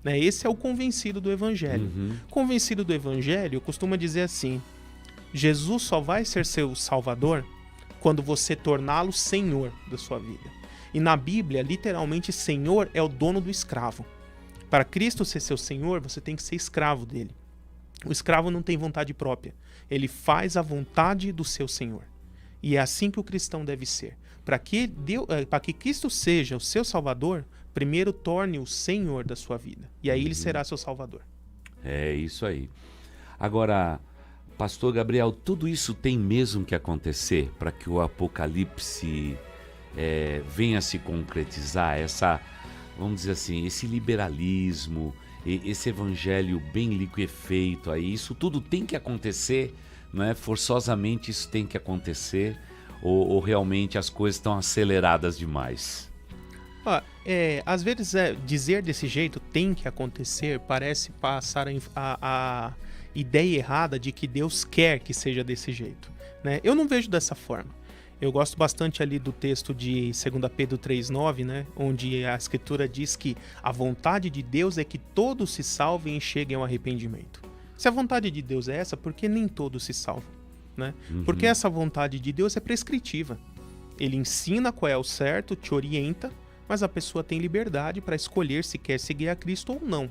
Esse é o convencido do evangelho. Convencido do evangelho costuma dizer assim: Jesus só vai ser seu salvador quando você torná-lo senhor da sua vida. E na Bíblia, literalmente, senhor é o dono do escravo. Para Cristo ser seu senhor, você tem que ser escravo dele. O escravo não tem vontade própria. Ele faz a vontade do seu senhor. E é assim que o cristão deve ser. Para que Cristo seja o seu Salvador, primeiro torne o Senhor da sua vida. E aí ele será seu Salvador. É isso aí. Agora, pastor Gabriel, tudo isso tem mesmo que acontecer para que o Apocalipse venha se concretizar, vamos dizer assim, esse liberalismo, esse evangelho bem liquefeito aí, isso tudo tem que acontecer, não é? Forçosamente isso tem que acontecer, ou realmente as coisas estão aceleradas demais? Às vezes dizer desse jeito tem que acontecer, parece passar a ideia errada de que Deus quer que seja desse jeito, né? Eu não vejo dessa forma. Eu gosto bastante ali do texto de 2 Pedro 3,9, né? Onde a Escritura diz que a vontade de Deus é que todos se salvem e cheguem ao arrependimento. Se a vontade de Deus é essa, por que nem todos se salvam, né? Porque essa vontade de Deus é prescritiva. Ele ensina qual é o certo, te orienta, mas a pessoa tem liberdade para escolher se quer seguir a Cristo ou não.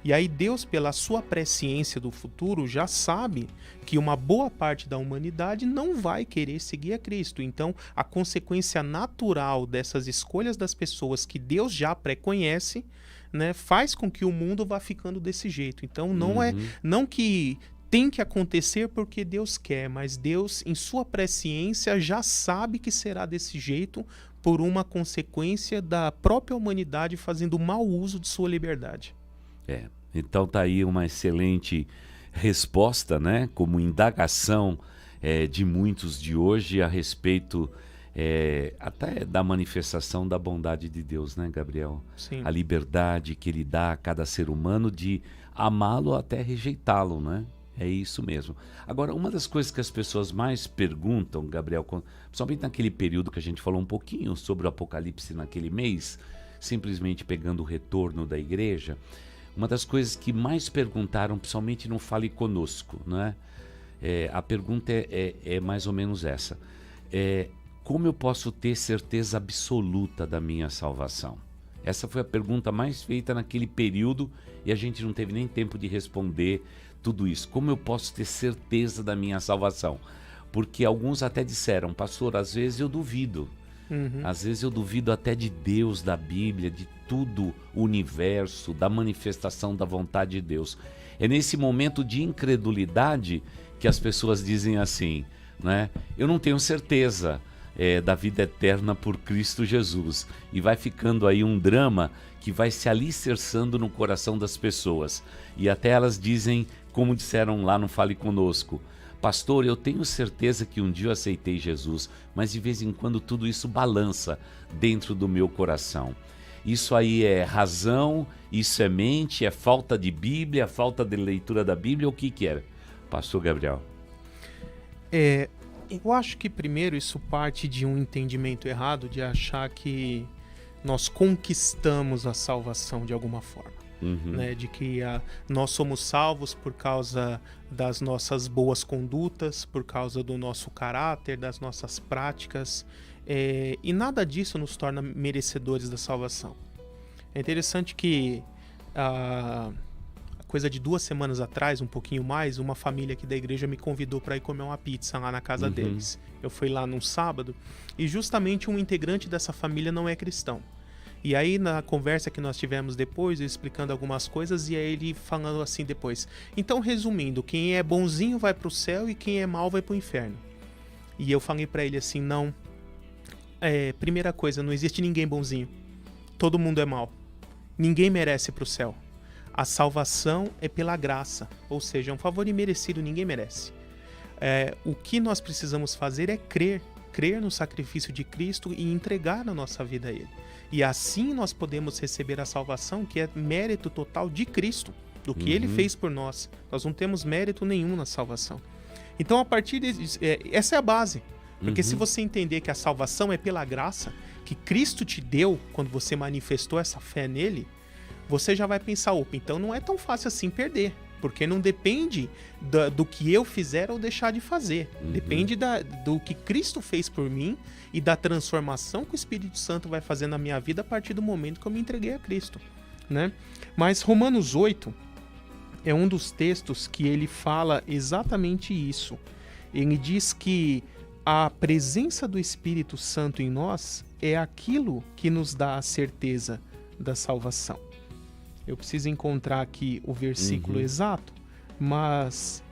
E aí Deus, pela sua presciência do futuro, já sabe que uma boa parte da humanidade não vai querer seguir a Cristo. Então, a consequência natural dessas escolhas das pessoas que Deus já pré-conhece, né, faz com que o mundo vá ficando desse jeito. Então, não que tem que acontecer porque Deus quer, mas Deus, em sua presciência, já sabe que será desse jeito por uma consequência da própria humanidade fazendo mau uso de sua liberdade. Então tá aí uma excelente resposta, né, como indagação de muitos de hoje a respeito até da manifestação da bondade de Deus, né, Gabriel? Sim. A liberdade que Ele dá a cada ser humano de amá-lo até rejeitá-lo, né? É isso mesmo. Agora, uma das coisas que as pessoas mais perguntam, Gabriel, principalmente naquele período que a gente falou um pouquinho sobre o Apocalipse naquele mês, simplesmente pegando o retorno da igreja, uma das coisas que mais perguntaram, principalmente no Fale Conosco, né? A pergunta é mais ou menos essa. Como eu posso ter certeza absoluta da minha salvação? Essa foi a pergunta mais feita naquele período e a gente não teve nem tempo de responder tudo isso. Como eu posso ter certeza da minha salvação? Porque alguns até disseram, pastor, às vezes eu duvido. Às vezes eu duvido até de Deus, da Bíblia, de tudo, o universo, da manifestação da vontade de Deus. É nesse momento de incredulidade que as pessoas dizem assim, né? Eu não tenho certeza da vida eterna por Cristo Jesus. E vai ficando aí um drama que vai se alicerçando no coração das pessoas. E até elas dizem, como disseram lá no Fale Conosco, pastor, eu tenho certeza que um dia eu aceitei Jesus, mas de vez em quando tudo isso balança dentro do meu coração. Isso aí é razão, isso é mente, é falta de Bíblia, falta de leitura da Bíblia, o que é? Pastor Gabriel. Eu acho que primeiro isso parte de um entendimento errado, de achar que nós conquistamos a salvação de alguma forma. Né, de que nós somos salvos por causa das nossas boas condutas, por causa do nosso caráter, das nossas práticas, e nada disso nos torna merecedores da salvação. É interessante que coisa de 2 semanas atrás, um pouquinho mais, uma família aqui da igreja me convidou para ir comer uma pizza lá na casa deles. Eu fui lá num sábado e justamente um integrante dessa família não é cristão. E aí na conversa que nós tivemos depois, eu explicando algumas coisas, e aí ele falando assim depois. Então, resumindo, quem é bonzinho vai pro céu e quem é mau vai pro inferno. E eu falei pra ele assim, não. Primeira coisa, não existe ninguém bonzinho. Todo mundo é mau. Ninguém merece pro céu. A salvação é pela graça, ou seja, é um favor imerecido, ninguém merece. O que nós precisamos fazer é crer no sacrifício de Cristo e entregar a nossa vida a Ele. E assim nós podemos receber a salvação, que é mérito total de Cristo, do que Ele fez por nós. Nós não temos mérito nenhum na salvação. Então, a partir disso, essa é a base. Porque se você entender que a salvação é pela graça, que Cristo te deu quando você manifestou essa fé nele, você já vai pensar, opa, então não é tão fácil assim perder. Porque não depende do que eu fizer ou deixar de fazer. Depende do que Cristo fez por mim e da transformação que o Espírito Santo vai fazer na minha vida a partir do momento que eu me entreguei a Cristo, né? Mas Romanos 8 é um dos textos que ele fala exatamente isso. Ele diz que a presença do Espírito Santo em nós é aquilo que nos dá a certeza da salvação. Eu preciso encontrar aqui o versículo exato, mas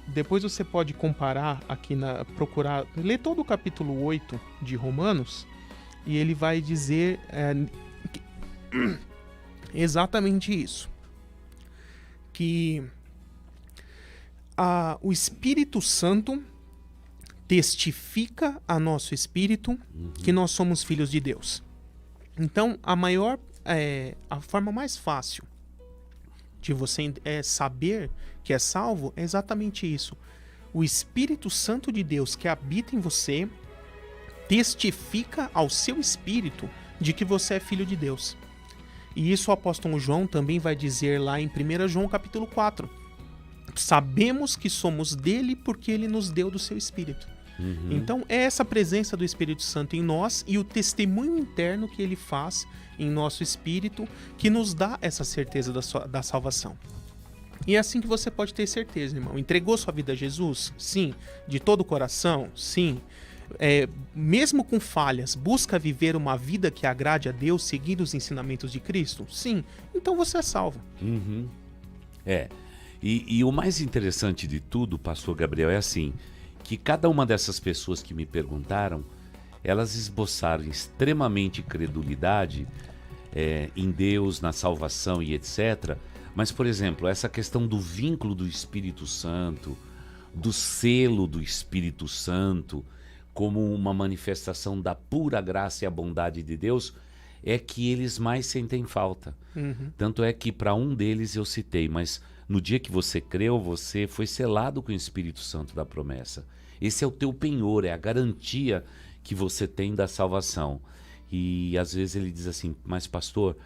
depois você pode comparar aqui, procurar, ler todo o capítulo 8 de Romanos, e ele vai dizer exatamente isso. Que o Espírito Santo testifica a nosso espírito que nós somos filhos de Deus. Então, a forma mais fácil de você saber que é salvo é exatamente isso. O Espírito Santo de Deus que habita em você testifica ao seu espírito de que você é filho de Deus. E isso o apóstolo João também vai dizer lá em 1 João capítulo 4. Sabemos que somos dele porque ele nos deu do seu espírito. Então é essa presença do Espírito Santo em nós e o testemunho interno que ele faz em nosso espírito que nos dá essa certeza da salvação. E é assim que você pode ter certeza, irmão. Entregou sua vida a Jesus? Sim. De todo o coração? Sim. Mesmo com falhas, busca viver uma vida que agrade a Deus, seguindo os ensinamentos de Cristo? Sim. Então você é salvo. E o mais interessante de tudo, pastor Gabriel, é assim, que cada uma dessas pessoas que me perguntaram, elas esboçaram extremamente credulidade em Deus, na salvação e etc. Mas, por exemplo, essa questão do vínculo do Espírito Santo, do selo do Espírito Santo, como uma manifestação da pura graça e a bondade de Deus, é que eles mais sentem falta. Tanto é que para um deles eu citei, mas no dia que você creu, você foi selado com o Espírito Santo da promessa. Esse é o teu penhor, é a garantia que você tem da salvação. E às vezes ele diz assim, mas pastor,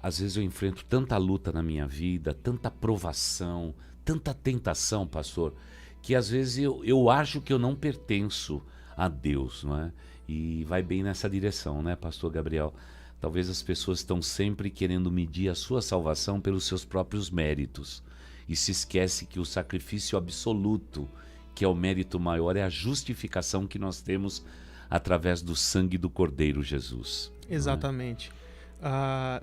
às vezes eu enfrento tanta luta na minha vida, tanta provação, tanta tentação, pastor, que às vezes eu acho que eu não pertenço a Deus, não é? E vai bem nessa direção, né, pastor Gabriel? Talvez as pessoas estão sempre querendo medir a sua salvação pelos seus próprios méritos e se esquece que o sacrifício absoluto, que é o mérito maior, é a justificação que nós temos através do sangue do Cordeiro Jesus. Exatamente.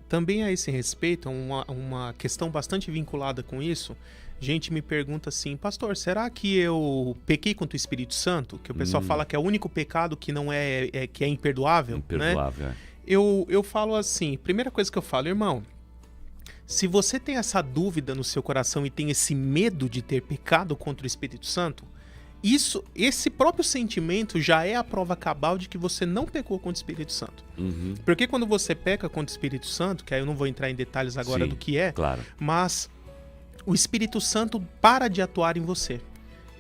Também a esse respeito, uma questão bastante vinculada com isso, gente me pergunta assim, pastor, será que eu pequei contra o Espírito Santo? Que o pessoal fala que é o único pecado que não que é imperdoável, imperdoável, né? Eu falo assim, primeira coisa que eu falo, irmão, se você tem essa dúvida no seu coração e tem esse medo de ter pecado contra o Espírito Santo, esse próprio sentimento já é a prova cabal de que você não pecou contra o Espírito Santo. Porque quando você peca contra o Espírito Santo, que aí eu não vou entrar em detalhes agora do que é, claro, mas o Espírito Santo para de atuar em você.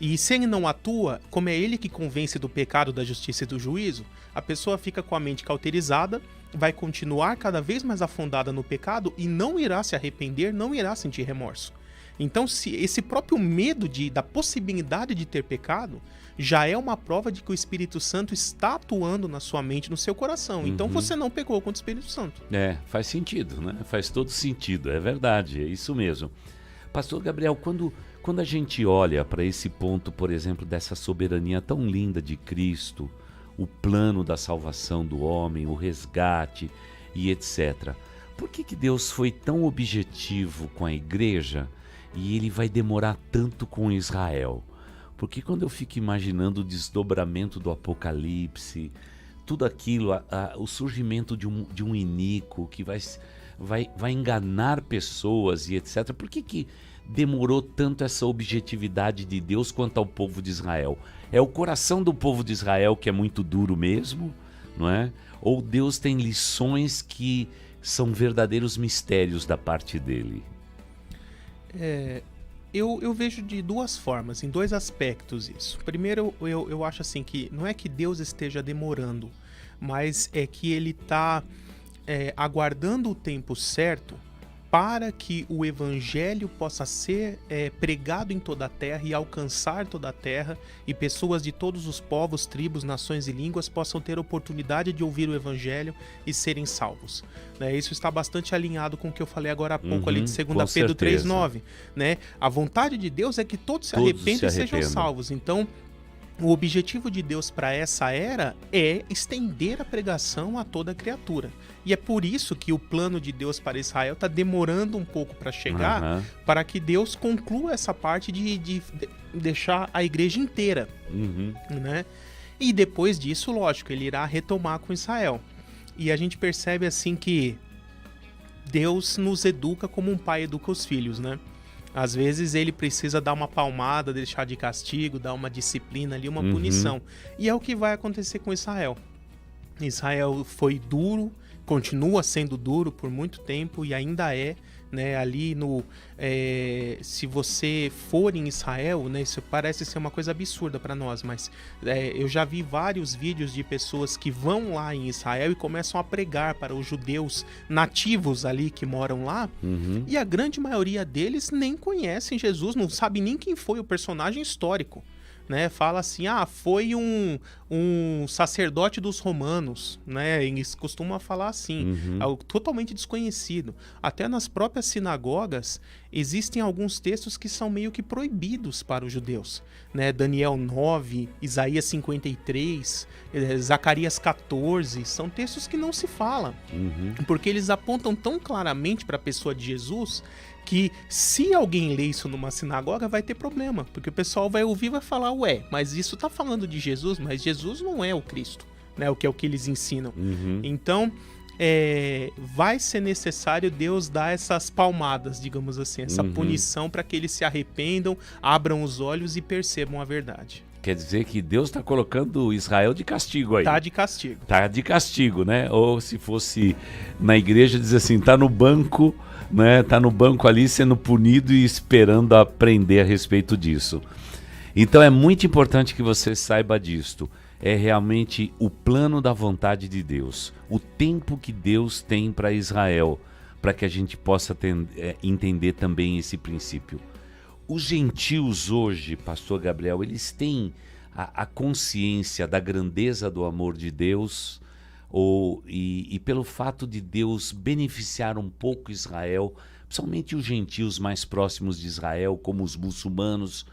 E se ele não atua, como é ele que convence do pecado, da justiça e do juízo, a pessoa fica com a mente cauterizada, vai continuar cada vez mais afundada no pecado e não irá se arrepender, não irá sentir remorso. Então, se esse próprio medo da possibilidade de ter pecado já é uma prova de que o Espírito Santo está atuando na sua mente, no seu coração. Então, você não pecou contra o Espírito Santo. Faz sentido, né? Faz todo sentido, é verdade, é isso mesmo. Pastor Gabriel, quando a gente olha para esse ponto, por exemplo, dessa soberania tão linda de Cristo, o plano da salvação do homem, o resgate e etc., por que Deus foi tão objetivo com a igreja e ele vai demorar tanto com Israel? Porque quando eu fico imaginando o desdobramento do Apocalipse, tudo aquilo, o surgimento de um iníquo que vai enganar pessoas e etc. Por que demorou tanto essa objetividade de Deus quanto ao povo de Israel? É o coração do povo de Israel que é muito duro mesmo, não é? Ou Deus tem lições que são verdadeiros mistérios da parte dele? Eu vejo de duas formas, em dois aspectos isso. Primeiro, eu acho assim que não é que Deus esteja demorando, mas é que ele está aguardando o tempo certo para que o evangelho possa ser pregado em toda a terra e alcançar toda a terra, e pessoas de todos os povos, tribos, nações e línguas possam ter oportunidade de ouvir o evangelho e serem salvos. Isso está bastante alinhado com o que eu falei agora há pouco ali de 2 Pedro 3,9. A vontade de Deus é que todos se arrependam e sejam salvos. Então, o objetivo de Deus para essa era é estender a pregação a toda criatura. E é por isso que o plano de Deus para Israel está demorando um pouco para chegar, para que Deus conclua essa parte de deixar a igreja inteira. Né? E depois disso, lógico, ele irá retomar com Israel. E a gente percebe assim que Deus nos educa como um pai educa os filhos, né? Às vezes ele precisa dar uma palmada, deixar de castigo, dar uma disciplina ali, uma punição. E é o que vai acontecer com Israel. Israel foi duro, continua sendo duro por muito tempo e ainda é, né? Ali se você for em Israel, né? Isso parece ser uma coisa absurda para nós, mas eu já vi vários vídeos de pessoas que vão lá em Israel e começam a pregar para os judeus nativos ali que moram lá, e a grande maioria deles nem conhecem Jesus, não sabe nem quem foi o personagem histórico. Né, fala assim, foi um sacerdote dos romanos, né? Eles costumam falar assim, algo totalmente desconhecido. Até nas próprias sinagogas existem alguns textos que são meio que proibidos para os judeus, né? Daniel 9, Isaías 53, Zacarias 14, são textos que não se falam, porque eles apontam tão claramente para a pessoa de Jesus que se alguém lê isso numa sinagoga vai ter problema, porque o pessoal vai ouvir e vai falar, mas isso tá falando de Jesus, mas Jesus não é o Cristo, né? O que é o que eles ensinam. Então, vai ser necessário Deus dar essas palmadas, digamos assim, essa punição para que eles se arrependam, abram os olhos e percebam a verdade. Quer dizer que Deus está colocando Israel de castigo aí. Tá de castigo. Tá de castigo, né? Ou se fosse na igreja, diz assim, tá no banco, né? Tá no banco ali sendo punido e esperando aprender a respeito disso. Então é muito importante que você saiba disto. É realmente o plano da vontade de Deus. O tempo que Deus tem para Israel, para que a gente possa entender também esse princípio. Os gentios hoje, pastor Gabriel, eles têm a consciência da grandeza do amor de Deus e pelo fato de Deus beneficiar um pouco Israel, principalmente os gentios mais próximos de Israel, como os muçulmanos,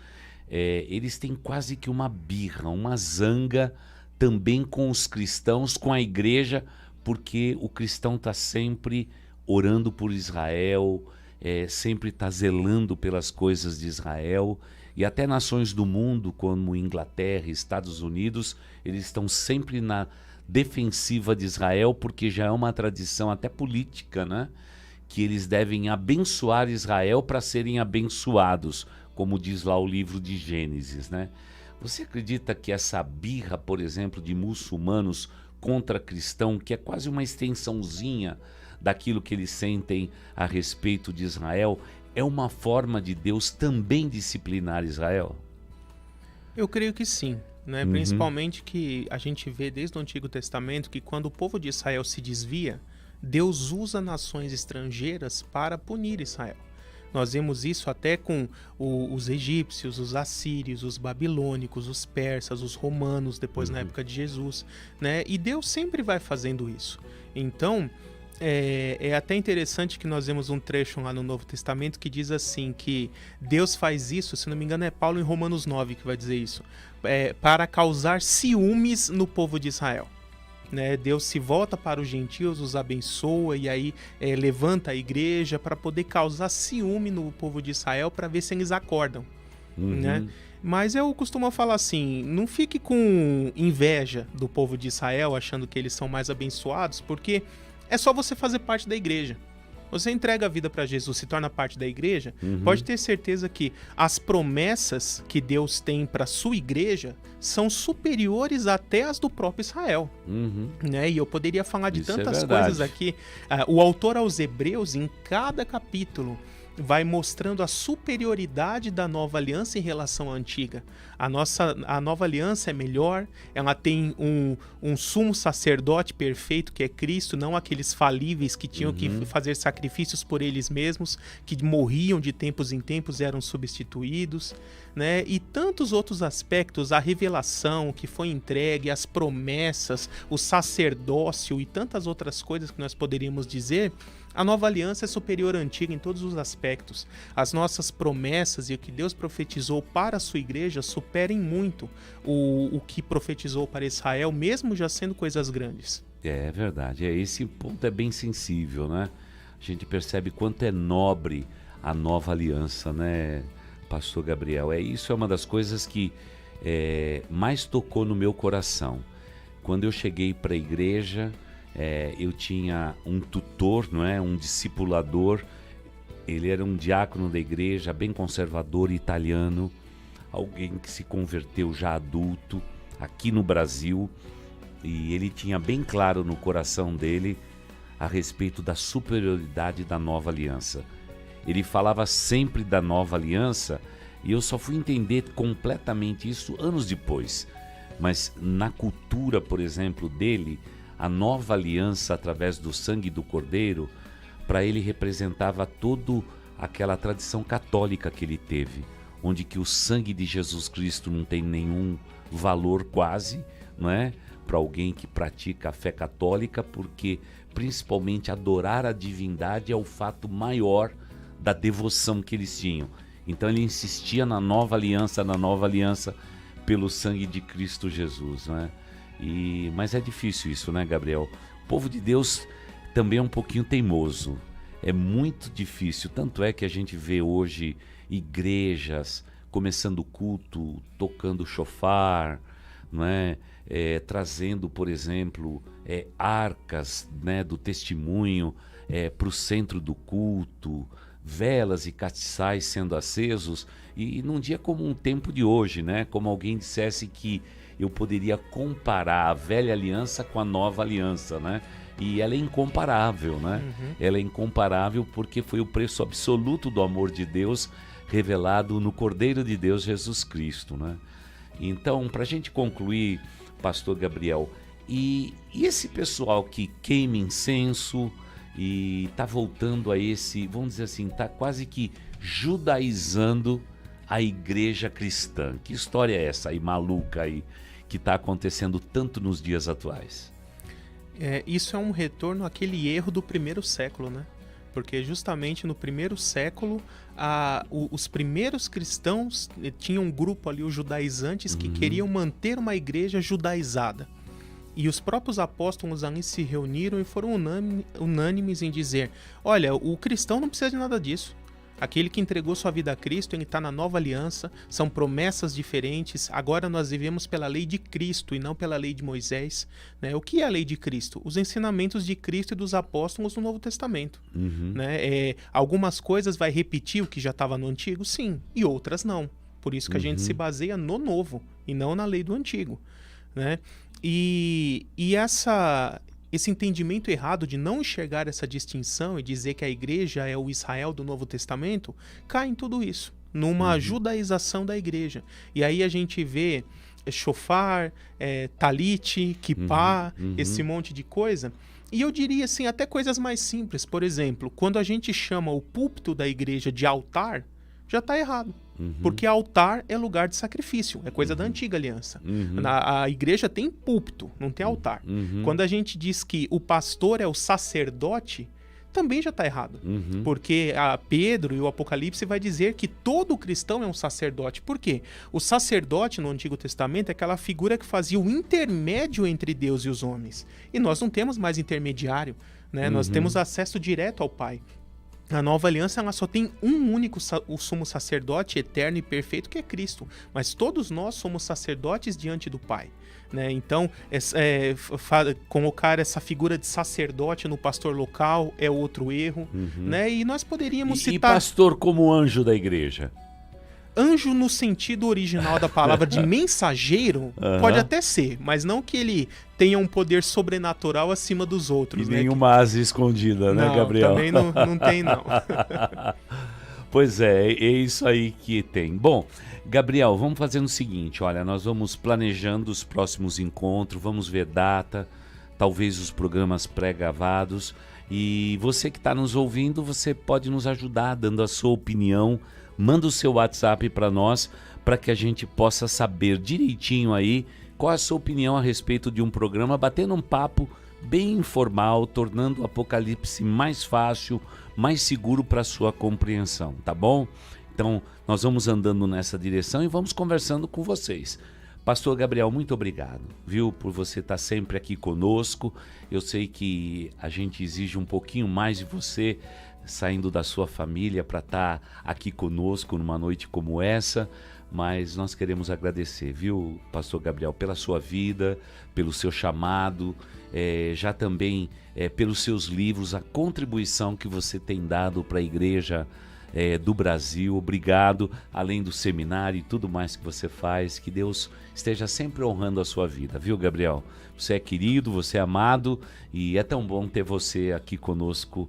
eles têm quase que uma birra, uma zanga também com os cristãos, com a igreja, porque o cristão está sempre orando por Israel, sempre está zelando pelas coisas de Israel, e até nações do mundo como Inglaterra, Estados Unidos, eles estão sempre na defensiva de Israel, porque já é uma tradição até política, né? Que eles devem abençoar Israel para serem abençoados, como diz lá o livro de Gênesis, né? Você acredita que essa birra, por exemplo, de muçulmanos contra cristão, que é quase uma extensãozinha daquilo que eles sentem a respeito de Israel, é uma forma de Deus também disciplinar Israel? Eu creio que sim, né? Principalmente que a gente vê desde o Antigo Testamento que quando o povo de Israel se desvia, Deus usa nações estrangeiras para punir Israel. Nós vemos isso até com os egípcios, os assírios, os babilônicos, os persas, os romanos, depois na época de Jesus, né? E Deus sempre vai fazendo isso. Então, é até interessante que nós vemos um trecho lá no Novo Testamento que diz assim, que Deus faz isso, se não me engano é Paulo em Romanos 9 que vai dizer isso, para causar ciúmes no povo de Israel. Né? Deus se volta para os gentios, os abençoa e aí levanta a igreja para poder causar ciúme no povo de Israel para ver se eles acordam. Né? Mas eu costumo falar assim, não fique com inveja do povo de Israel achando que eles são mais abençoados, porque é só você fazer parte da igreja. Você entrega a vida para Jesus, se torna parte da igreja, pode ter certeza que as promessas que Deus tem para a sua igreja são superiores até as do próprio Israel. Né? E eu poderia falar de tantas coisas aqui. O autor aos Hebreus, em cada capítulo, vai mostrando a superioridade da nova aliança em relação à antiga. A nova aliança é melhor, ela tem um sumo sacerdote perfeito que é Cristo, não aqueles falíveis que tinham que fazer sacrifícios por eles mesmos, que morriam de tempos em tempos, eram substituídos. né? E tantos outros aspectos, a revelação que foi entregue, as promessas, o sacerdócio e tantas outras coisas que nós poderíamos dizer, a nova aliança é superior à antiga em todos os aspectos. As nossas promessas e o que Deus profetizou para a sua igreja superem muito o que profetizou para Israel, mesmo já sendo coisas grandes. É verdade, esse ponto é bem sensível, né? A gente percebe quanto é nobre a nova aliança, né, Pastor Gabriel? Isso é uma das coisas que mais tocou no meu coração. Quando eu cheguei para a igreja, eu tinha um tutor, não é? Um discipulador. Ele era um diácono da igreja, bem conservador, italiano, alguém que se converteu já adulto aqui no Brasil, e ele tinha bem claro no coração dele a respeito da superioridade da nova aliança. Ele falava sempre da nova aliança e eu só fui entender completamente isso anos depois. Mas na cultura, por exemplo, dele, a nova aliança através do sangue do Cordeiro, para ele representava toda aquela tradição católica que ele teve, onde que o sangue de Jesus Cristo não tem nenhum valor quase, não é? Para alguém que pratica a fé católica, porque principalmente adorar a divindade é o fato maior da devoção que eles tinham. Então ele insistia na nova aliança pelo sangue de Cristo Jesus, né? Mas é difícil isso, né, Gabriel? O povo de Deus também é um pouquinho teimoso, é muito difícil, tanto é que a gente vê hoje igrejas começando o culto, tocando chofar, não é? Trazendo, por exemplo, arcas, né, do testemunho para o centro do culto, velas e castiçais sendo acesos, e num dia como um tempo de hoje, né, como alguém dissesse que eu poderia comparar a velha aliança com a nova aliança, né? E ela é incomparável, né? Ela é incomparável porque foi o preço absoluto do amor de Deus revelado no Cordeiro de Deus, Jesus Cristo, né? Então, para a gente concluir, Pastor Gabriel, e esse pessoal que queima incenso e está voltando a esse, vamos dizer assim, está quase que judaizando a igreja cristã. Que história é essa aí, maluca aí, que está acontecendo tanto nos dias atuais? Isso é um retorno àquele erro do primeiro século, né? Porque justamente no primeiro século, os primeiros cristãos tinham um grupo ali, os judaizantes, que queriam manter uma igreja judaizada. E os próprios apóstolos ali se reuniram e foram unânimes em dizer: olha, o cristão não precisa de nada disso. Aquele que entregou sua vida a Cristo, ele está na nova aliança, são promessas diferentes, agora nós vivemos pela lei de Cristo e não pela lei de Moisés, né? O que é a lei de Cristo? Os ensinamentos de Cristo e dos apóstolos no Novo Testamento. Né? Algumas coisas vai repetir o que já estava no Antigo, sim, e outras não. Por isso que a gente se baseia no Novo e não na lei do Antigo, né? E esse entendimento errado de não enxergar essa distinção e dizer que a igreja é o Israel do Novo Testamento, cai em tudo isso, numa judaização da igreja. E aí a gente vê shofar, talit, kippá, esse monte de coisa. E eu diria assim, até coisas mais simples. Por exemplo, quando a gente chama o púlpito da igreja de altar, já está errado. Porque altar é lugar de sacrifício, é coisa da antiga aliança. A igreja tem púlpito, não tem altar. Quando a gente diz que o pastor é o sacerdote, também já está errado. Porque Pedro e o Apocalipse vai dizer que todo cristão é um sacerdote. Por quê? O sacerdote no Antigo Testamento é aquela figura que fazia o intermédio entre Deus e os homens. E nós não temos mais intermediário, né? Nós temos acesso direto ao Pai. A nova aliança ela só tem um único o sumo sacerdote eterno e perfeito, que é Cristo. Mas todos nós somos sacerdotes diante do Pai, né? Então, colocar essa figura de sacerdote no pastor local é outro erro, né? E nós poderíamos citar... E pastor como anjo da igreja? Anjo no sentido original da palavra de mensageiro, pode até ser, mas não que ele tenha um poder sobrenatural acima dos outros. E né? Nenhuma asa escondida, né, Gabriel? Também não tem, não. Pois é isso aí que tem. Bom, Gabriel, vamos fazendo o seguinte, olha, nós vamos planejando os próximos encontros, vamos ver data, talvez os programas pré-gravados, e você que está nos ouvindo, você pode nos ajudar dando a sua opinião. manda o seu WhatsApp para nós, para que a gente possa saber direitinho aí qual é a sua opinião a respeito de um programa, batendo um papo bem informal, tornando o Apocalipse mais fácil, mais seguro para a sua compreensão, tá bom? Então, nós vamos andando nessa direção e vamos conversando com vocês. Pastor Gabriel, muito obrigado, viu, por você estar sempre aqui conosco. Eu sei que a gente exige um pouquinho mais de você, saindo da sua família para estar aqui conosco numa noite como essa, mas nós queremos agradecer, viu, Pastor Gabriel, pela sua vida, pelo seu chamado, já também pelos seus livros, a contribuição que você tem dado para a igreja do Brasil. Obrigado, além do seminário e tudo mais que você faz, que Deus esteja sempre honrando a sua vida, viu, Gabriel? Você é querido, você é amado e é tão bom ter você aqui conosco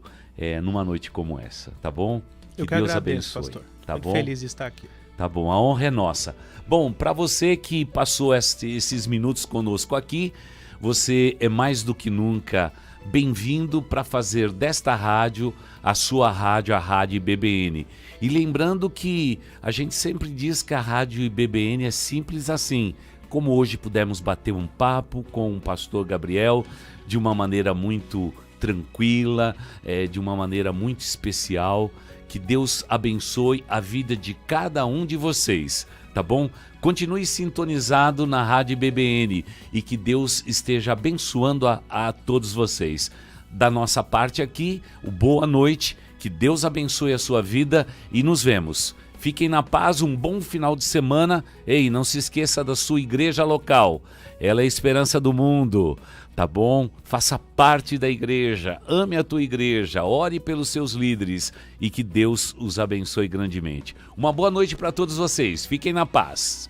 numa noite como essa, tá bom? Que Deus agradeço, abençoe, pastor. Tá Muito bom? Feliz de estar aqui. Tá bom, a honra é nossa. Bom, para você que passou esses minutos conosco aqui, você é mais do que nunca bem-vindo para fazer desta rádio a sua rádio, a Rádio IBBN. E lembrando que a gente sempre diz que a Rádio IBBN é simples assim, como hoje pudemos bater um papo com o pastor Gabriel de uma maneira muito tranquila, de uma maneira muito especial. Que Deus abençoe a vida de cada um de vocês, tá bom? Continue sintonizado na Rádio IBBN e que Deus esteja abençoando a todos vocês. Da nossa parte aqui, boa noite, que Deus abençoe a sua vida e nos vemos. Fiquem na paz, um bom final de semana. Ei, não se esqueça da sua igreja local. Ela é a esperança do mundo, tá bom? Faça parte da igreja, ame a tua igreja, ore pelos seus líderes e que Deus os abençoe grandemente. Uma boa noite para todos vocês. Fiquem na paz.